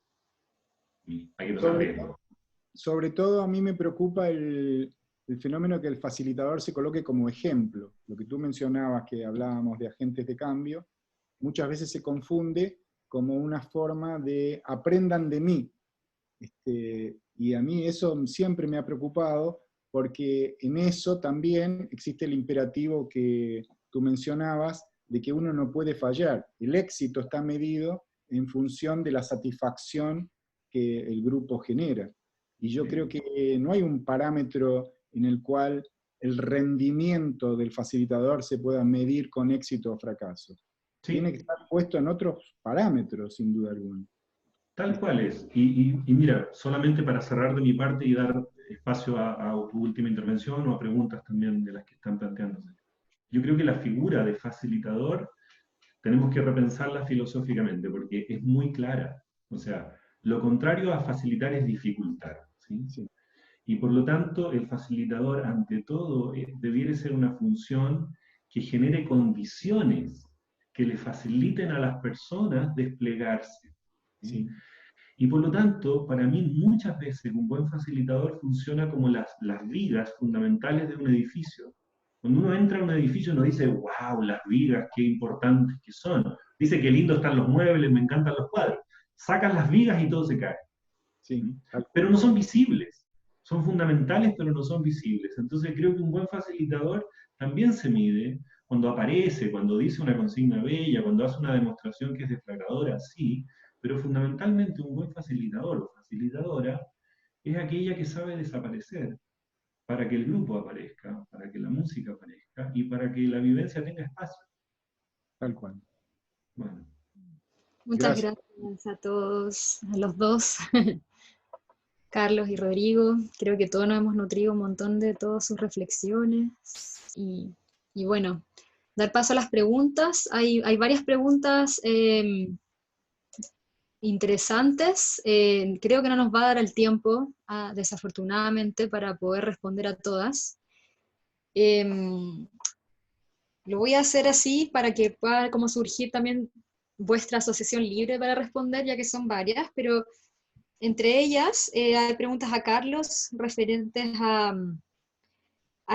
Speaker 3: Y hay que tomar riesgo.
Speaker 2: Sobre todo a mí me preocupa el fenómeno que el facilitador se coloque como ejemplo. Lo que tú mencionabas, que hablábamos de agentes de cambio, muchas veces se confunde como una forma de aprendan de mí. Y a mí eso siempre me ha preocupado, porque en eso también existe el imperativo que tú mencionabas, de que uno no puede fallar. El éxito está medido en función de la satisfacción que el grupo genera. Y yo creo que no hay un parámetro en el cual el rendimiento del facilitador se pueda medir con éxito o fracaso.
Speaker 3: Sí.
Speaker 2: Tiene que estar puesto en otros parámetros, sin duda alguna.
Speaker 3: Tal cual es. Y mira, solamente para cerrar de mi parte y dar espacio a tu última intervención o a preguntas también de las que están planteándose. Yo creo que la figura de facilitador tenemos que repensarla filosóficamente porque es muy clara. O sea, lo contrario a facilitar es dificultar. ¿Sí?
Speaker 2: Sí.
Speaker 3: Y por lo tanto, el facilitador, ante todo, debiera ser una función que genere condiciones que le faciliten a las personas desplegarse. ¿Sí?
Speaker 2: Sí.
Speaker 3: Y por lo tanto, para mí muchas veces un buen facilitador funciona como las vigas fundamentales de un edificio. Cuando uno entra a un edificio no dice, wow, las vigas, qué importantes que son. Dice que lindo están los muebles, me encantan los cuadros. Sacan las vigas y todo se cae.
Speaker 2: Sí.
Speaker 3: Pero no son visibles. Son fundamentales, pero no son visibles. Entonces creo que un buen facilitador también se mide cuando aparece, cuando dice una consigna bella, cuando hace una demostración que es deflagradora, sí, pero fundamentalmente un buen facilitador o facilitadora es aquella que sabe desaparecer para que el grupo aparezca, para que la música aparezca y para que la vivencia tenga espacio.
Speaker 2: Tal cual.
Speaker 3: Bueno.
Speaker 1: Muchas gracias a todos, a los dos, Carlos y Rodrigo. Creo que todos nos hemos nutrido un montón de todas sus reflexiones. Y bueno, dar paso a las preguntas. Hay varias preguntas interesantes. Creo que no nos va a dar el tiempo, desafortunadamente, para poder responder a todas. Lo voy a hacer así para que pueda como surgir también vuestra asociación libre para responder, ya que son varias, pero entre ellas hay preguntas a Carlos referentes a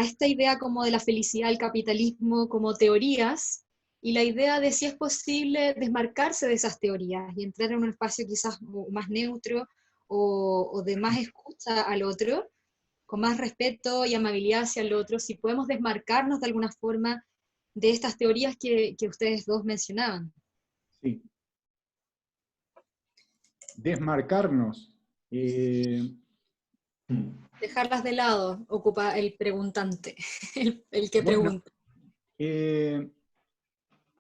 Speaker 1: esta idea como de la felicidad, el capitalismo como teorías, y la idea de si es posible desmarcarse de esas teorías y entrar en un espacio quizás más neutro o de más escucha al otro, con más respeto y amabilidad hacia el otro, si podemos desmarcarnos de alguna forma de estas teorías que ustedes dos mencionaban.
Speaker 2: Sí. Desmarcarnos.
Speaker 1: Dejarlas de lado, ocupa el preguntante, el que pregunta.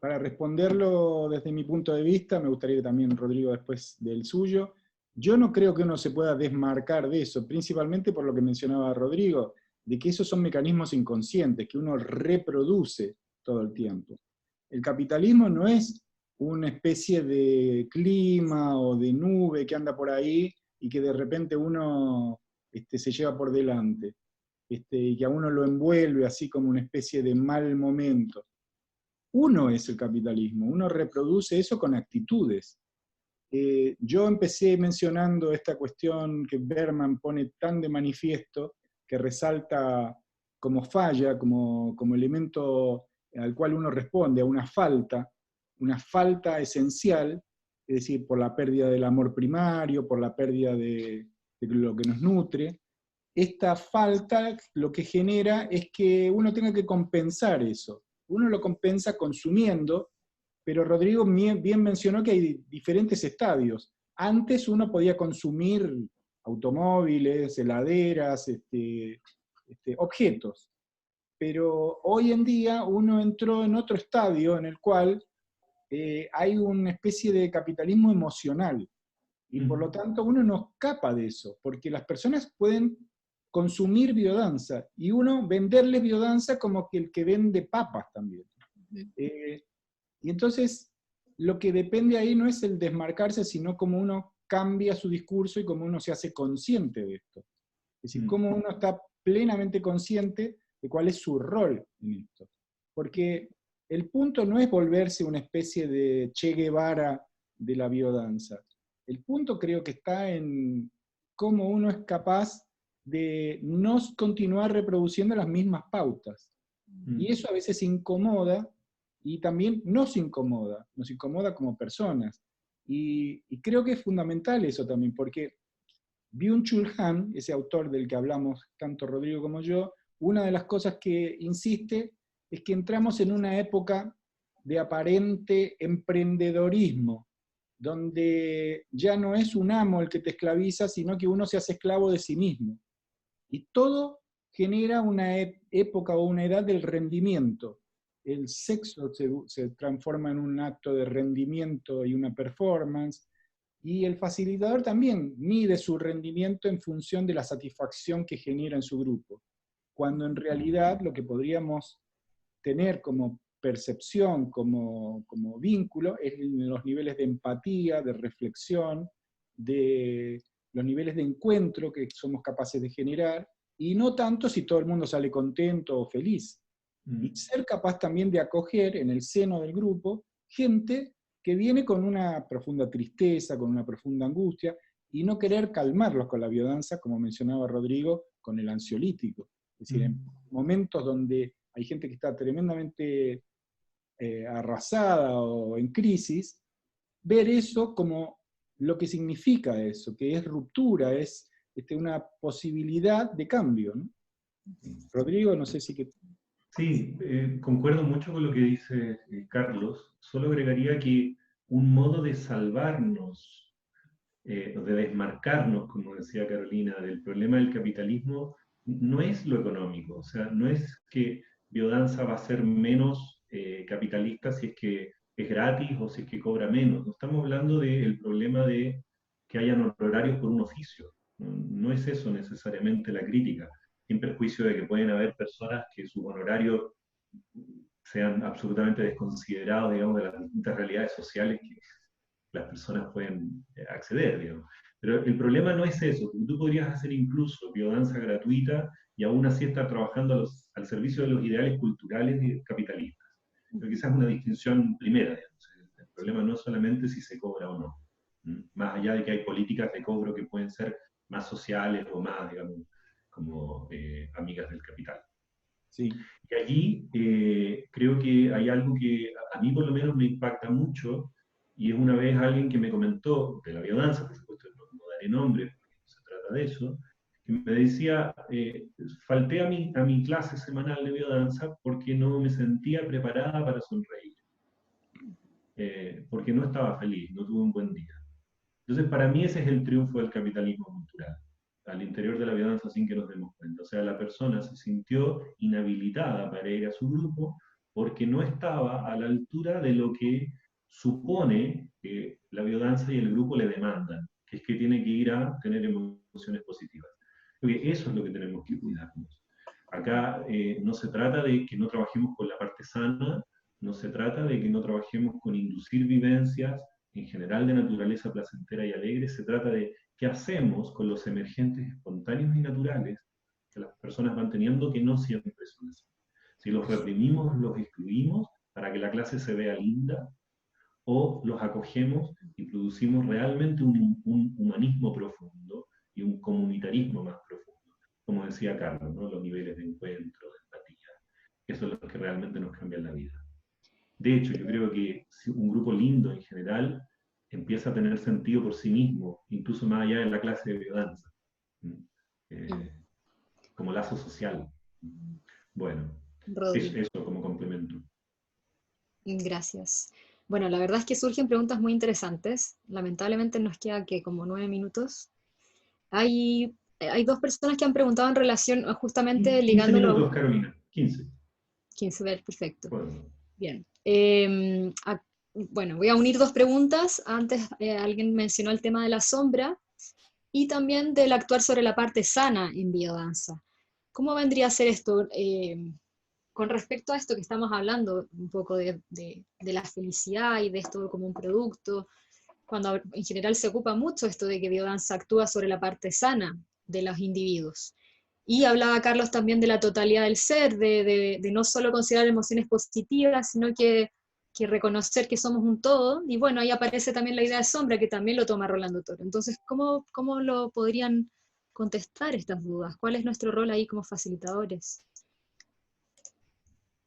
Speaker 2: Para responderlo desde mi punto de vista, me gustaría que también Rodrigo después del suyo. Yo no creo que uno se pueda desmarcar de eso, principalmente por lo que mencionaba Rodrigo, de que esos son mecanismos inconscientes, que uno reproduce todo el tiempo. El capitalismo no es una especie de clima o de nube que anda por ahí y que de repente uno se lleva por delante, y que a uno lo envuelve así como una especie de mal momento. Uno es el capitalismo, uno reproduce eso con actitudes. Yo empecé mencionando esta cuestión que Berman pone tan de manifiesto, que resalta como falla, como elemento al cual uno responde, a una falta esencial, es decir, por la pérdida del amor primario, por la pérdida de lo que nos nutre. Esta falta lo que genera es que uno tenga que compensar eso. Uno lo compensa consumiendo, pero Rodrigo bien mencionó que hay diferentes estadios. Antes uno podía consumir automóviles, heladeras, objetos, pero hoy en día uno entró en otro estadio en el cual hay una especie de capitalismo emocional. Y por lo tanto uno no escapa de eso, porque las personas pueden consumir biodanza, y uno venderles biodanza como que el que vende papas también. Y entonces lo que depende ahí no es el desmarcarse, sino cómo uno cambia su discurso y cómo uno se hace consciente de esto. Es decir, cómo uno está plenamente consciente de cuál es su rol en esto. Porque el punto no es volverse una especie de Che Guevara de la biodanza. El punto creo que está en cómo uno es capaz de no continuar reproduciendo las mismas pautas. Y eso a veces incomoda, y también nos incomoda como personas. Y creo que es fundamental eso también, porque Byung-Chul Han, ese autor del que hablamos tanto Rodrigo como yo, una de las cosas que insiste es que entramos en una época de aparente emprendedorismo, donde ya no es un amo el que te esclaviza, sino que uno se hace esclavo de sí mismo. Y todo genera una época o una edad del rendimiento. El sexo se transforma en un acto de rendimiento y una performance, y el facilitador también mide su rendimiento en función de la satisfacción que genera en su grupo, cuando en realidad lo que podríamos tener como percepción, como vínculo, es los niveles de empatía, de reflexión, de los niveles de encuentro que somos capaces de generar, y no tanto si todo el mundo sale contento o feliz. Y ser capaz también de acoger en el seno del grupo gente que viene con una profunda tristeza, con una profunda angustia, y no querer calmarlos con la biodanza, como mencionaba Rodrigo, con el ansiolítico. Es decir, en momentos donde hay gente que está tremendamente arrasada o en crisis, ver eso como lo que significa eso, que es ruptura, es una posibilidad de cambio, ¿no? Rodrigo, no sé si que...
Speaker 3: Sí, concuerdo mucho con lo que dice Carlos. Solo agregaría que un modo de salvarnos, de desmarcarnos, como decía Carolina, del problema del capitalismo, no es lo económico. O sea, no es que biodanza va a ser menos capitalista si es que es gratis o si es que cobra menos. No estamos hablando del problema de que hayan honorarios por un oficio. No es eso necesariamente la crítica, sin perjuicio de que pueden haber personas que sus honorarios sean absolutamente desconsiderados, digamos, de las distintas realidades sociales que las personas pueden acceder, digamos. Pero el problema no es eso, porque tú podrías hacer incluso biodanza gratuita y aún así estar trabajando al servicio de los ideales culturales y capitalistas. Pero quizás es una distinción primera, digamos. El problema no es solamente si se cobra o no, más allá de que hay políticas de cobro que pueden ser más sociales o más, digamos, como amigas del capital.
Speaker 2: Sí.
Speaker 3: Y allí creo que hay algo que a mí por lo menos me impacta mucho, y es una vez alguien que me comentó, de la biodanza, por supuesto no daré nombre, porque no se trata de eso, que me decía, falté a mi clase semanal de biodanza porque no me sentía preparada para sonreír, porque no estaba feliz, no tuve un buen día. Entonces, para mí ese es el triunfo del capitalismo cultural, al interior de la biodanza sin que nos demos cuenta. O sea, la persona se sintió inhabilitada para ir a su grupo porque no estaba a la altura de lo que supone que la biodanza y el grupo le demandan, que es que tiene que ir a tener emociones positivas. Porque eso es lo que tenemos que cuidarnos. Acá no se trata de que no trabajemos con la parte sana, no se trata de que no trabajemos con inducir vivencias en general de naturaleza placentera y alegre, se trata de qué hacemos con los emergentes espontáneos y naturales que las personas van teniendo, que no siempre son así. Si los reprimimos, los excluimos para que la clase se vea linda, o los acogemos y producimos realmente un humanismo profundo y un comunitarismo más profundo. Como decía Carlos, ¿no? Los niveles de encuentro, de empatía, que son los que realmente nos cambian la vida. De hecho, yo creo que un grupo lindo en general empieza a tener sentido por sí mismo, incluso más allá de la clase de biodanza, como lazo social. Bueno, es eso como complemento.
Speaker 1: Gracias. Bueno, la verdad es que surgen preguntas muy interesantes. Lamentablemente nos queda que como 9 minutos. Hay 2 personas que han preguntado en relación justamente
Speaker 3: 15
Speaker 1: ligándolo...
Speaker 3: minutos, Carolina, 15.
Speaker 1: 15, perfecto.
Speaker 3: Bueno.
Speaker 1: Bien. bueno, voy a unir dos preguntas. Antes alguien mencionó el tema de la sombra y también del actuar sobre la parte sana en biodanza. ¿Cómo vendría a ser esto? Con respecto a esto que estamos hablando, un poco de la felicidad y de esto como un producto, cuando en general se ocupa mucho esto de que biodanza actúa sobre la parte sana de los individuos. Y hablaba Carlos también de la totalidad del ser, de no solo considerar emociones positivas, sino que reconocer que somos un todo, y bueno, ahí aparece también la idea de sombra, que también lo toma Rolando Toro. Entonces, ¿cómo lo podrían contestar estas dudas? ¿Cuál es nuestro rol ahí como facilitadores?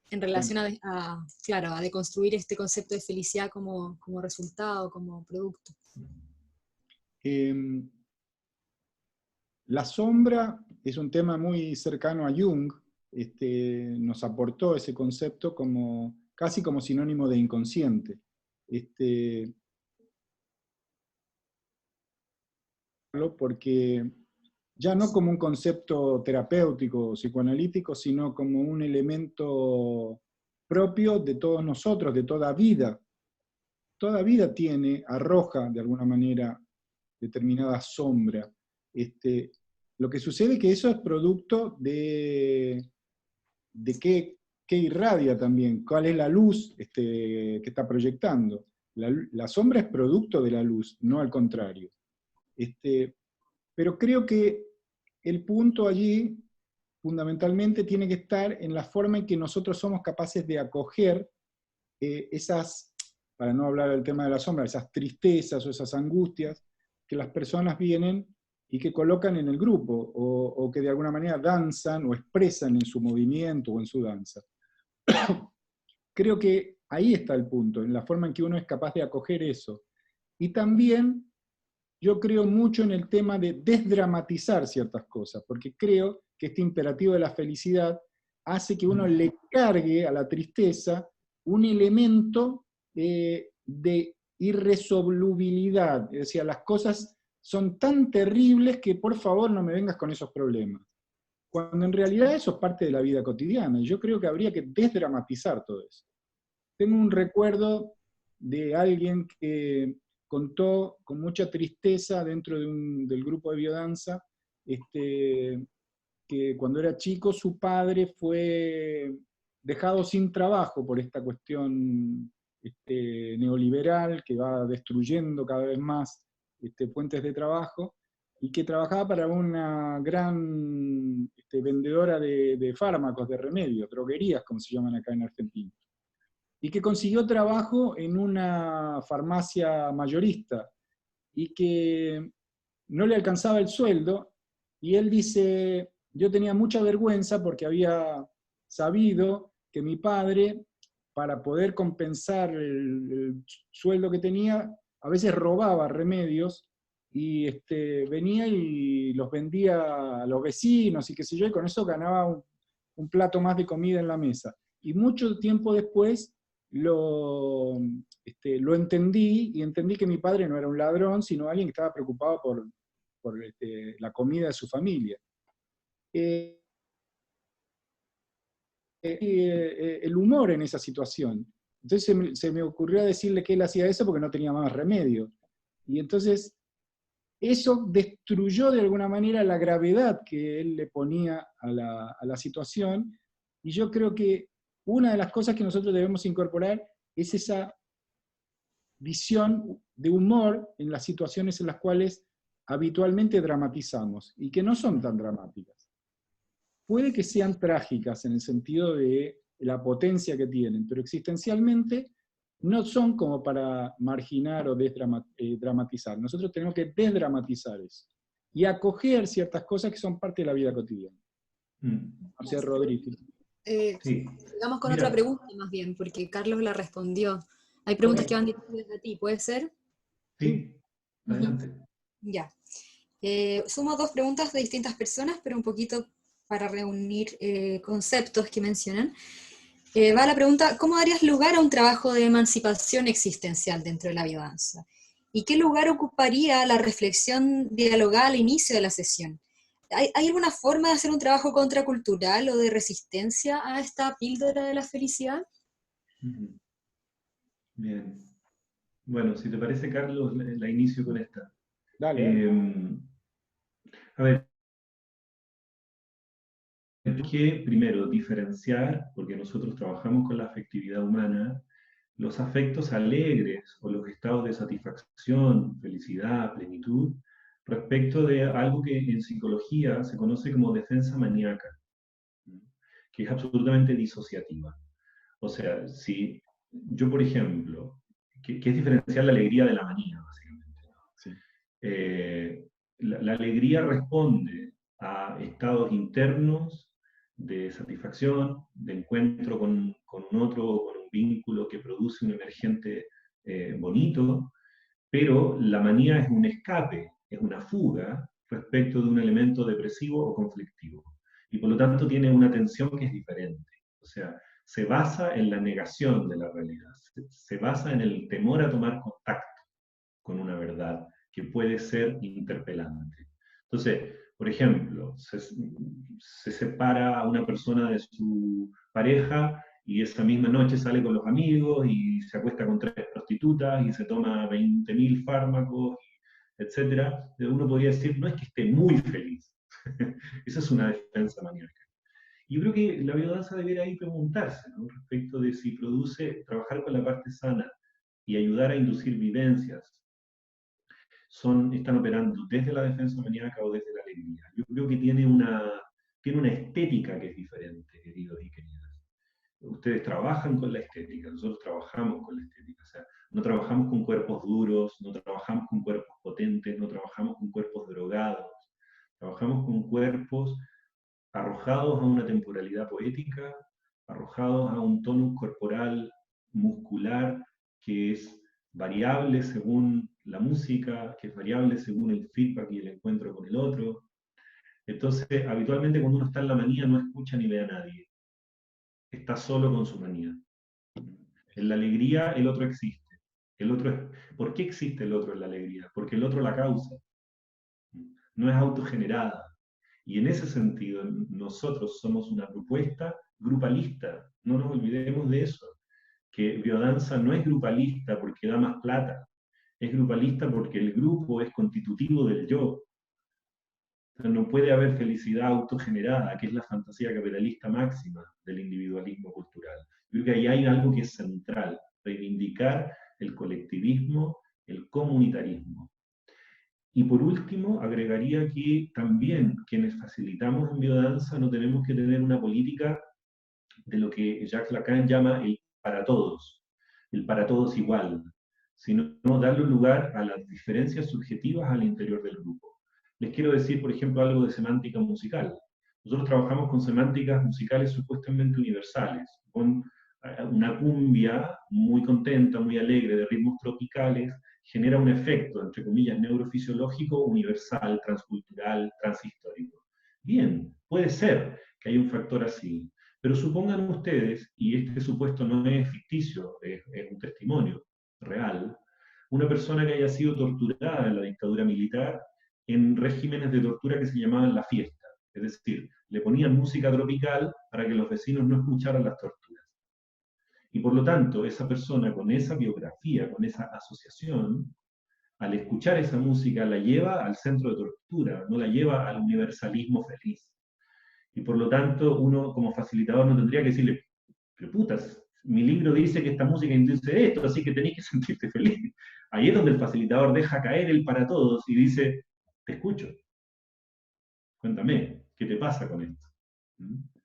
Speaker 1: En relación claro, a deconstruir este concepto de felicidad como resultado, como producto.
Speaker 2: La sombra es un tema muy cercano a Jung, nos aportó ese concepto casi como sinónimo de inconsciente. Porque ya no como un concepto terapéutico o psicoanalítico, sino como un elemento propio de todos nosotros, de toda vida. Toda vida arroja de alguna manera determinada sombra. Lo que sucede es que eso es producto de qué irradia también, cuál es la luz que está proyectando. La sombra es producto de la luz, no al contrario. Pero creo que el punto allí, fundamentalmente, tiene que estar en la forma en que nosotros somos capaces de acoger esas, para no hablar del tema de la sombra, esas tristezas o esas angustias que las personas vienen y que colocan en el grupo, o que de alguna manera danzan o expresan en su movimiento o en su danza. Creo que ahí está el punto, en la forma en que uno es capaz de acoger eso. Y también yo creo mucho en el tema de desdramatizar ciertas cosas, porque creo que este imperativo de la felicidad hace que uno le cargue a la tristeza un elemento de irresolubilidad. Es decir, las cosas son tan terribles que por favor no me vengas con esos problemas. Cuando en realidad eso es parte de la vida cotidiana, y yo creo que habría que desdramatizar todo eso. Tengo un recuerdo de alguien que contó con mucha tristeza dentro del grupo de biodanza, que cuando era chico su padre fue dejado sin trabajo por esta cuestión neoliberal que va destruyendo cada vez más fuentes de trabajo, y que trabajaba para una gran vendedora de fármacos, de remedios, droguerías, como se llaman acá en Argentina, y que consiguió trabajo en una farmacia mayorista, y que no le alcanzaba el sueldo, y él dice, yo tenía mucha vergüenza porque había sabido que mi padre, para poder compensar el sueldo que tenía, a veces robaba remedios, y venía y los vendía a los vecinos, y qué sé yo, y con eso ganaba un plato más de comida en la mesa. Y mucho tiempo después lo entendí, y entendí que mi padre no era un ladrón, sino alguien que estaba preocupado por la comida de su familia. El humor en esa situación. Entonces se me ocurrió decirle que él hacía eso porque no tenía más remedio. Y entonces eso destruyó de alguna manera la gravedad que él le ponía a la situación, y yo creo que una de las cosas que nosotros debemos incorporar es esa visión de humor en las situaciones en las cuales habitualmente dramatizamos, y que no son tan dramáticas. Puede que sean trágicas en el sentido de la potencia que tienen, pero existencialmente no son como para marginar o dramatizar. Nosotros tenemos que desdramatizar eso y acoger ciertas cosas que son parte de la vida cotidiana. O sea, Rodrigo.
Speaker 3: Sí.
Speaker 1: Sigamos con otra pregunta más bien, porque Carlos la respondió. Hay preguntas que van dirigidas a ti, ¿puede ser?
Speaker 3: Sí, adelante.
Speaker 1: Ya. Sumo dos preguntas de distintas personas, pero un poquito para reunir conceptos que mencionan. Va la pregunta, ¿cómo darías lugar a un trabajo de emancipación existencial dentro de la biodanza? ¿Y qué lugar ocuparía la reflexión dialogada al inicio de la sesión? ¿Hay alguna forma de hacer un trabajo contracultural o de resistencia a esta píldora de la felicidad?
Speaker 3: Bien. Bueno, si te parece, Carlos, la inicio con esta.
Speaker 2: Dale.
Speaker 3: A ver, hay que primero diferenciar, porque nosotros trabajamos con la afectividad humana, los afectos alegres o los estados de satisfacción, felicidad, plenitud, respecto de algo que en psicología se conoce como defensa maníaca, que es absolutamente disociativa. O sea, si yo, por ejemplo, que es diferenciar la alegría de la manía, básicamente.
Speaker 2: Sí.
Speaker 3: La alegría responde a estados internos de satisfacción, de encuentro con un otro, con un vínculo que produce un emergente bonito, pero la manía es un escape, es una fuga respecto de un elemento depresivo o conflictivo. Y por lo tanto tiene una tensión que es diferente. O sea, se basa en la negación de la realidad, se basa en el temor a tomar contacto con una verdad que puede ser interpelante. Entonces, por ejemplo, se separa a una persona de su pareja y esa misma noche sale con los amigos y se acuesta con 3 prostitutas y se toma 20.000 fármacos, etc. Uno podría decir, no es que esté muy feliz. Esa es una defensa maníaca. Y yo creo que la biodanza debería ahí preguntarse, ¿no? Respecto de si produce trabajar con la parte sana y ayudar a inducir vivencias, están operando desde la defensa maníaca o desde la alegría. Yo creo que tiene una estética que es diferente, queridos y queridas. Ustedes trabajan con la estética, nosotros trabajamos con la estética. O sea, no trabajamos con cuerpos duros, no trabajamos con cuerpos potentes, no trabajamos con cuerpos drogados. Trabajamos con cuerpos arrojados a una temporalidad poética, arrojados a un tonus corporal muscular que es variable según la música, que es variable según el feedback y el encuentro con el otro. Entonces, habitualmente cuando uno está en la manía no escucha ni ve a nadie. Está solo con su manía. En la alegría el otro existe. ¿Por qué existe el otro en la alegría? Porque el otro la causa. No es autogenerada. Y en ese sentido, nosotros somos una propuesta grupalista. No nos olvidemos de eso. Que biodanza no es grupalista porque da más plata. Es grupalista porque el grupo es constitutivo del yo. O sea, no puede haber felicidad autogenerada, que es la fantasía capitalista máxima del individualismo cultural. Yo creo que ahí hay algo que es central, reivindicar el colectivismo, el comunitarismo. Y por último, agregaría que también quienes facilitamos en biodanza no tenemos que tener una política de lo que Jacques Lacan llama el para todos igual, sino darle lugar a las diferencias subjetivas al interior del grupo. Les quiero decir, por ejemplo, algo de semántica musical. Nosotros trabajamos con semánticas musicales supuestamente universales, con una cumbia muy contenta, muy alegre, de ritmos tropicales, genera un efecto, entre comillas, neurofisiológico, universal, transcultural, transhistórico. Bien, puede ser que haya un factor así, pero supongan ustedes, y este supuesto no es ficticio, es un testimonio real, una persona que haya sido torturada en la dictadura militar en regímenes de tortura que se llamaban la fiesta. Es decir, le ponían música tropical para que los vecinos no escucharan las torturas. Y por lo tanto, esa persona con esa biografía, con esa asociación, al escuchar esa música la lleva al centro de tortura, no la lleva al universalismo feliz. Y por lo tanto, uno como facilitador no tendría que decirle, pero putas, mi libro dice que esta música induce esto, así que tenéis que sentirte feliz. Ahí es donde el facilitador deja caer el para todos y dice, te escucho. Cuéntame, ¿qué te pasa con esto?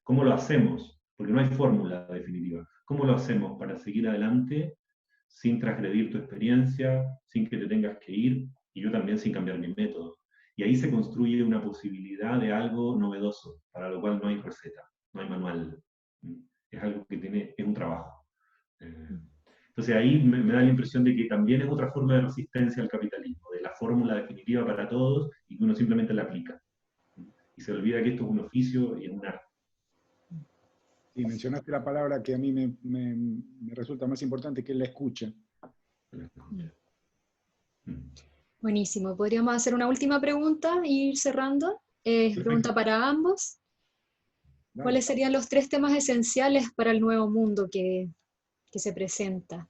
Speaker 3: ¿Cómo lo hacemos? Porque no hay fórmula definitiva. ¿Cómo lo hacemos para seguir adelante sin transgredir tu experiencia, sin que te tengas que ir, y yo también sin cambiar mi método? Y ahí se construye una posibilidad de algo novedoso, para lo cual no hay receta, no hay manual. Es algo que es un trabajo. Entonces ahí me da la impresión de que también es otra forma de resistencia al capitalismo, de la fórmula definitiva para todos y que uno simplemente la aplica. Y se olvida que esto es un oficio y es un arte.
Speaker 2: Y mencionaste la palabra que a mí me resulta más importante, que es la escucha.
Speaker 1: Buenísimo. ¿Podríamos hacer una última pregunta e ir cerrando? Pregunta para ambos.
Speaker 2: Dale.
Speaker 1: ¿Cuáles serían los 3 temas esenciales para el nuevo mundo que se presenta?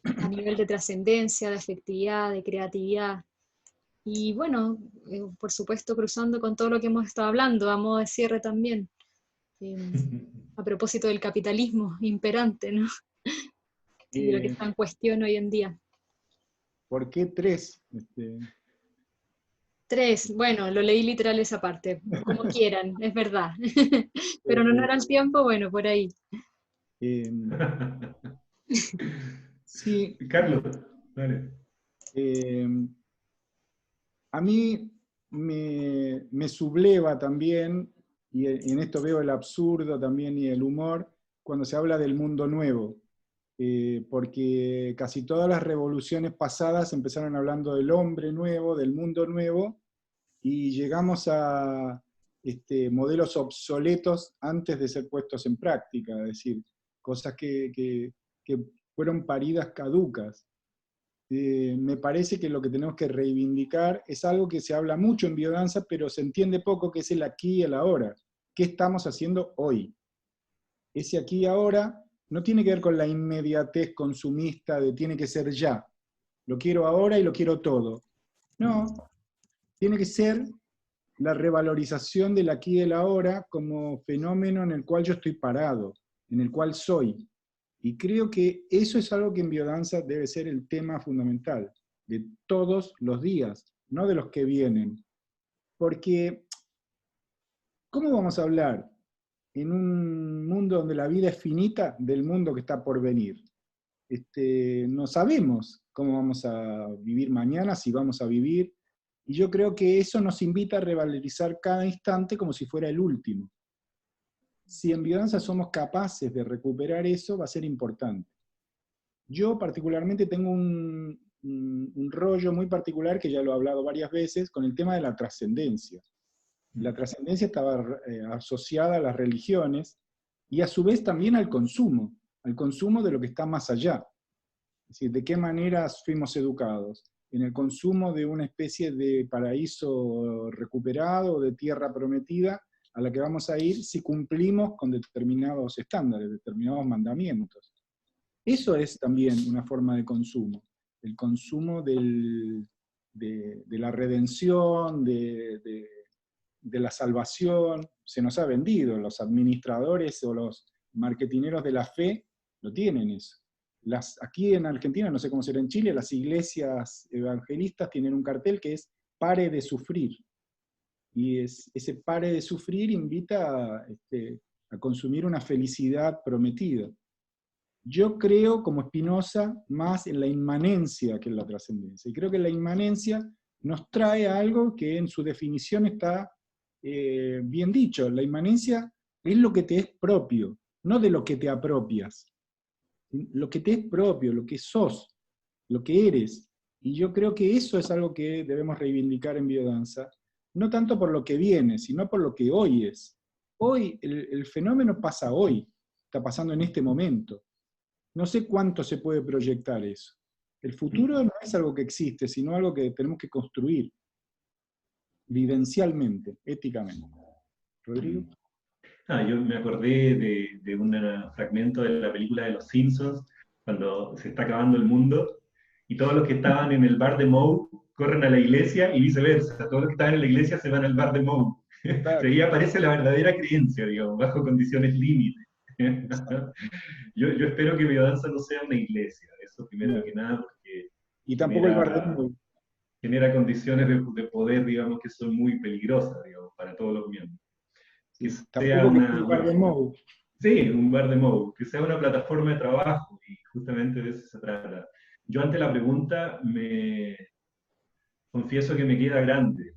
Speaker 1: a nivel de trascendencia, de afectividad, de creatividad. Y bueno, por supuesto cruzando con todo lo que hemos estado hablando, a modo de cierre también, a propósito del capitalismo imperante, ¿no? De lo que está en cuestión hoy en día.
Speaker 2: ¿Por qué 3?
Speaker 1: 3, bueno, lo leí literal esa parte, como quieran, es verdad. Pero no era el tiempo, bueno, por ahí.
Speaker 2: Sí.
Speaker 3: Carlos, dale.
Speaker 2: A mí me subleva también, y en esto veo el absurdo también y el humor, cuando se habla del mundo nuevo. Porque casi todas las revoluciones pasadas empezaron hablando del hombre nuevo, del mundo nuevo, y llegamos a modelos obsoletos antes de ser puestos en práctica, es decir, cosas que fueron paridas caducas. Me parece que lo que tenemos que reivindicar es algo que se habla mucho en biodanza, pero se entiende poco, que es el aquí y el ahora. ¿Qué estamos haciendo hoy? Ese aquí y ahora no tiene que ver con la inmediatez consumista de tiene que ser ya. Lo quiero ahora y lo quiero todo. No, tiene que ser la revalorización del aquí y el ahora como fenómeno en el cual yo estoy parado, en el cual soy. Y creo que eso es algo que en biodanza debe ser el tema fundamental, de todos los días, no de los que vienen. Porque, ¿cómo vamos a hablar en un mundo donde la vida es finita del mundo que está por venir? No sabemos cómo vamos a vivir mañana, si vamos a vivir, y yo creo que eso nos invita a revalorizar cada instante como si fuera el último. Si en biodanza somos capaces de recuperar eso, va a ser importante. Yo particularmente tengo un rollo muy particular, que ya lo he hablado varias veces, con el tema de la trascendencia. La trascendencia estaba asociada a las religiones y a su vez también al consumo de lo que está más allá. Es decir, ¿de qué manera fuimos educados? En el consumo de una especie de paraíso recuperado, de tierra prometida, a la que vamos a ir si cumplimos con determinados estándares, determinados mandamientos. Eso es también una forma de consumo, el consumo de la redención, de la salvación. Se nos ha vendido, los administradores o los marketineros de la fe lo tienen eso. Aquí en Argentina, no sé cómo será en Chile, las iglesias evangelistas tienen un cartel que es "pare de sufrir". Y ese pare de sufrir invita a consumir una felicidad prometida. Yo creo, como Spinoza, más en la inmanencia que en la trascendencia. Y creo que la inmanencia nos trae a algo que en su definición está bien dicho. La inmanencia es lo que te es propio, no de lo que te apropias. Lo que te es propio, lo que sos, lo que eres. Y yo creo que eso es algo que debemos reivindicar en biodanza, no tanto por lo que viene, sino por lo que hoy es. Hoy, el fenómeno pasa hoy, está pasando en este momento. No sé cuánto se puede proyectar eso. El futuro no es algo que existe, sino algo que tenemos que construir, vivencialmente, éticamente. ¿Rodrigo?
Speaker 3: Yo me acordé de un fragmento de la película de Los Simpsons, cuando se está acabando el mundo, y todos los que estaban en el bar de Moe corren a la iglesia y viceversa. Todos los que estaban en la iglesia se van al bar de Moe.
Speaker 2: Claro.
Speaker 3: Ahí aparece la verdadera creencia, digamos, bajo condiciones límite. Yo espero que biodanza no sea una iglesia, eso primero que nada, porque
Speaker 2: Y tampoco el bar de Moe.
Speaker 3: genera condiciones de poder, digamos, que son muy peligrosas, digamos, para todos los miembros. Que sea
Speaker 2: un bar de Moe.
Speaker 3: Sí, un bar de Moe, que sea una plataforma de trabajo, y justamente de eso se trata. Yo ante la pregunta me confieso que me queda grande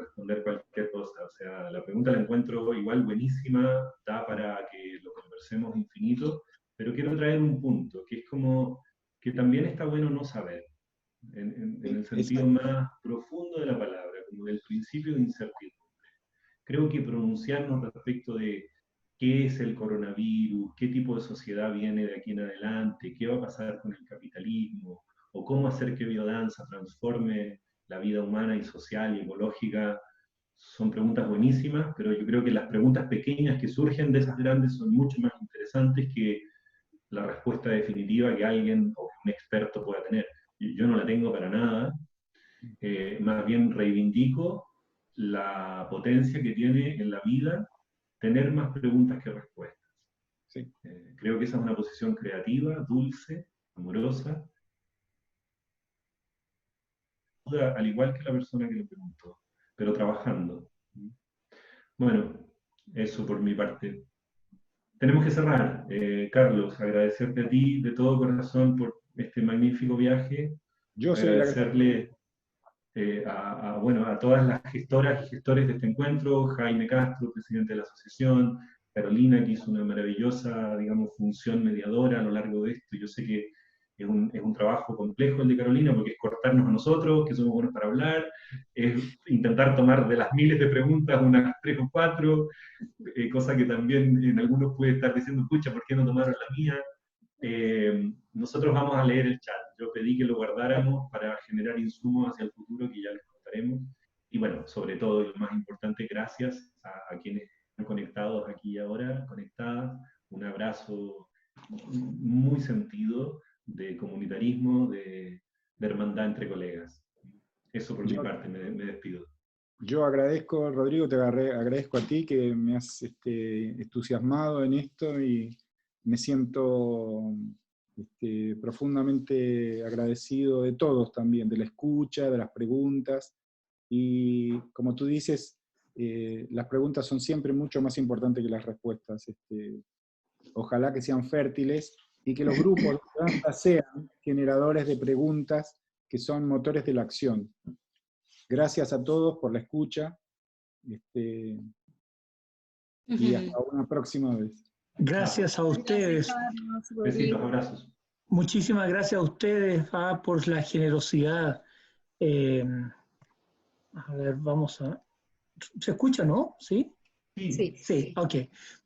Speaker 3: responder cualquier cosa. O sea, la pregunta la encuentro igual buenísima, da para que lo conversemos infinito, pero quiero traer un punto, que es como que también está bueno no saber, en el sentido más profundo de la palabra, como del principio de incertidumbre. Creo que pronunciarnos respecto de qué es el coronavirus, qué tipo de sociedad viene de aquí en adelante, qué va a pasar con el capitalismo, o cómo hacer que biodanza transforme la vida humana y social y ecológica, son preguntas buenísimas, pero yo creo que las preguntas pequeñas que surgen de esas grandes son mucho más interesantes que la respuesta definitiva que alguien, o un experto pueda tener. Yo no la tengo para nada, más bien reivindico la potencia que tiene en la vida tener más preguntas que respuestas.
Speaker 2: Sí.
Speaker 3: Creo que esa es una posición creativa, dulce, amorosa, al igual que la persona que lo preguntó, pero trabajando. Bueno, eso por mi parte. Tenemos que cerrar. Carlos, agradecerte a ti de todo corazón por este magnífico viaje.
Speaker 2: Yo soy el
Speaker 3: Agradecerle a todas las gestoras y gestores de este encuentro, Jaime Castro, presidente de la asociación, Carolina, que hizo una maravillosa, digamos, función mediadora a lo largo de esto. Yo sé que es un trabajo complejo el de Carolina, porque es cortarnos a nosotros, que somos buenos para hablar, es intentar tomar de las miles de preguntas unas 3 o 4, cosa que también en algunos puede estar diciendo, pucha, ¿por qué no tomaron la mía? Nosotros vamos a leer el chat. Yo pedí que lo guardáramos para generar insumos hacia el futuro, que ya les contaremos. Y bueno, sobre todo, y lo más importante, gracias a quienes están conectados aquí y ahora, conectadas. Un abrazo muy sentido de comunitarismo, de hermandad entre colegas. Eso por mi parte, me despido.
Speaker 2: Yo agradezco, Rodrigo, agradezco a ti que me has entusiasmado en esto y me siento profundamente agradecido de todos también, de la escucha, de las preguntas. Y como tú dices, las preguntas son siempre mucho más importantes que las respuestas. Ojalá que sean fértiles y que los grupos de danza sean generadores de preguntas que son motores de la acción. Gracias a todos por la escucha y hasta una próxima vez.
Speaker 6: Gracias a ustedes.
Speaker 3: Besitos, abrazos.
Speaker 6: Muchísimas gracias a ustedes por la generosidad. A ver, vamos a... ¿Se escucha, no? ¿Sí?
Speaker 1: Sí.
Speaker 6: Sí, ok.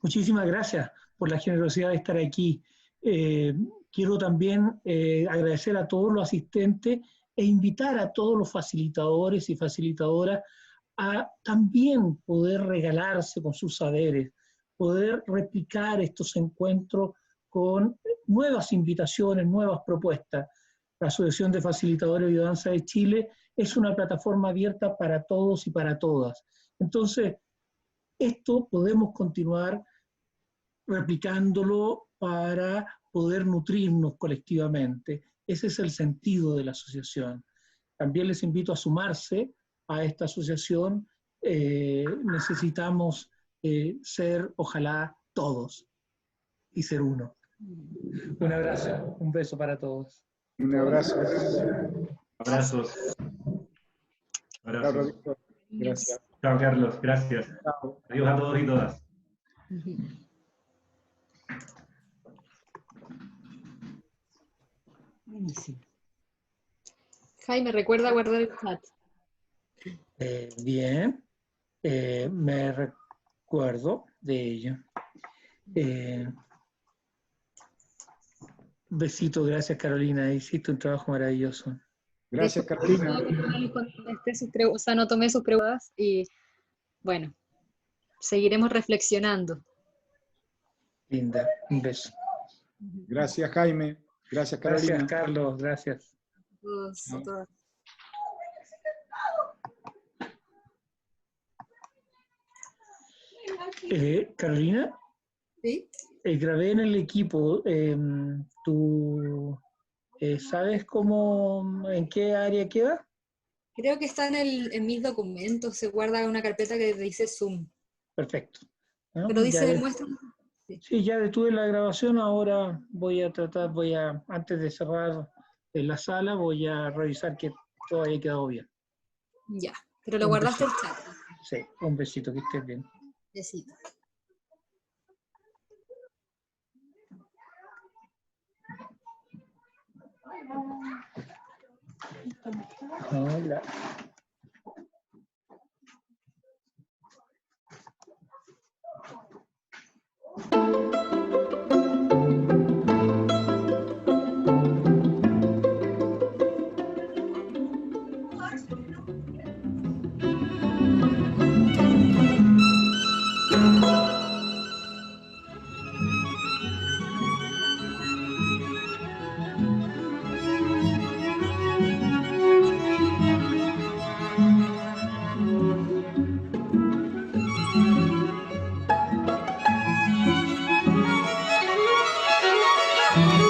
Speaker 6: Muchísimas gracias por la generosidad de estar aquí. Quiero también agradecer a todos los asistentes e invitar a todos los facilitadores y facilitadoras a también poder regalarse con sus saberes, poder replicar estos encuentros con nuevas invitaciones, nuevas propuestas. La Asociación de Facilitadores de Biodanza de Chile es una plataforma abierta para todos y para todas. Entonces, esto podemos continuar replicándolo para poder nutrirnos colectivamente. Ese es el sentido de la asociación. También les invito a sumarse a esta asociación. Necesitamos ser, ojalá, todos y ser uno. Un abrazo, un beso para todos.
Speaker 2: Un abrazo.
Speaker 3: Abrazos. Abrazos.
Speaker 2: Chao, gracias.
Speaker 3: Chao, Carlos. Gracias.
Speaker 2: Chao.
Speaker 3: Adiós a todos y todas.
Speaker 1: Jaime, recuerda guardar el chat.
Speaker 6: Bien, me recuerdo de ello. Besito, gracias Carolina, hiciste un trabajo maravilloso.
Speaker 2: Gracias, Carolina.
Speaker 1: No tomé sus preguntas y bueno, seguiremos reflexionando.
Speaker 6: Linda, un beso.
Speaker 2: Gracias, Jaime. Gracias, Carolina.
Speaker 6: Gracias, Carlos, gracias.
Speaker 1: A todos.
Speaker 6: Carolina,
Speaker 1: ¿Sí?
Speaker 6: grabé en el equipo, ¿tú sabes en qué área queda?
Speaker 1: Creo que está en mis documentos, se guarda en una carpeta que dice Zoom.
Speaker 6: Perfecto. ¿No?
Speaker 1: Pero dice
Speaker 6: Ya
Speaker 1: muestra.
Speaker 6: Sí, ya detuve la grabación, ahora antes de cerrar la sala, voy a revisar que todo haya quedado bien.
Speaker 1: Ya, pero lo guardaste el chat.
Speaker 6: Sí, un besito, que estés bien.
Speaker 1: Besito.
Speaker 6: Hola.
Speaker 7: Gracias.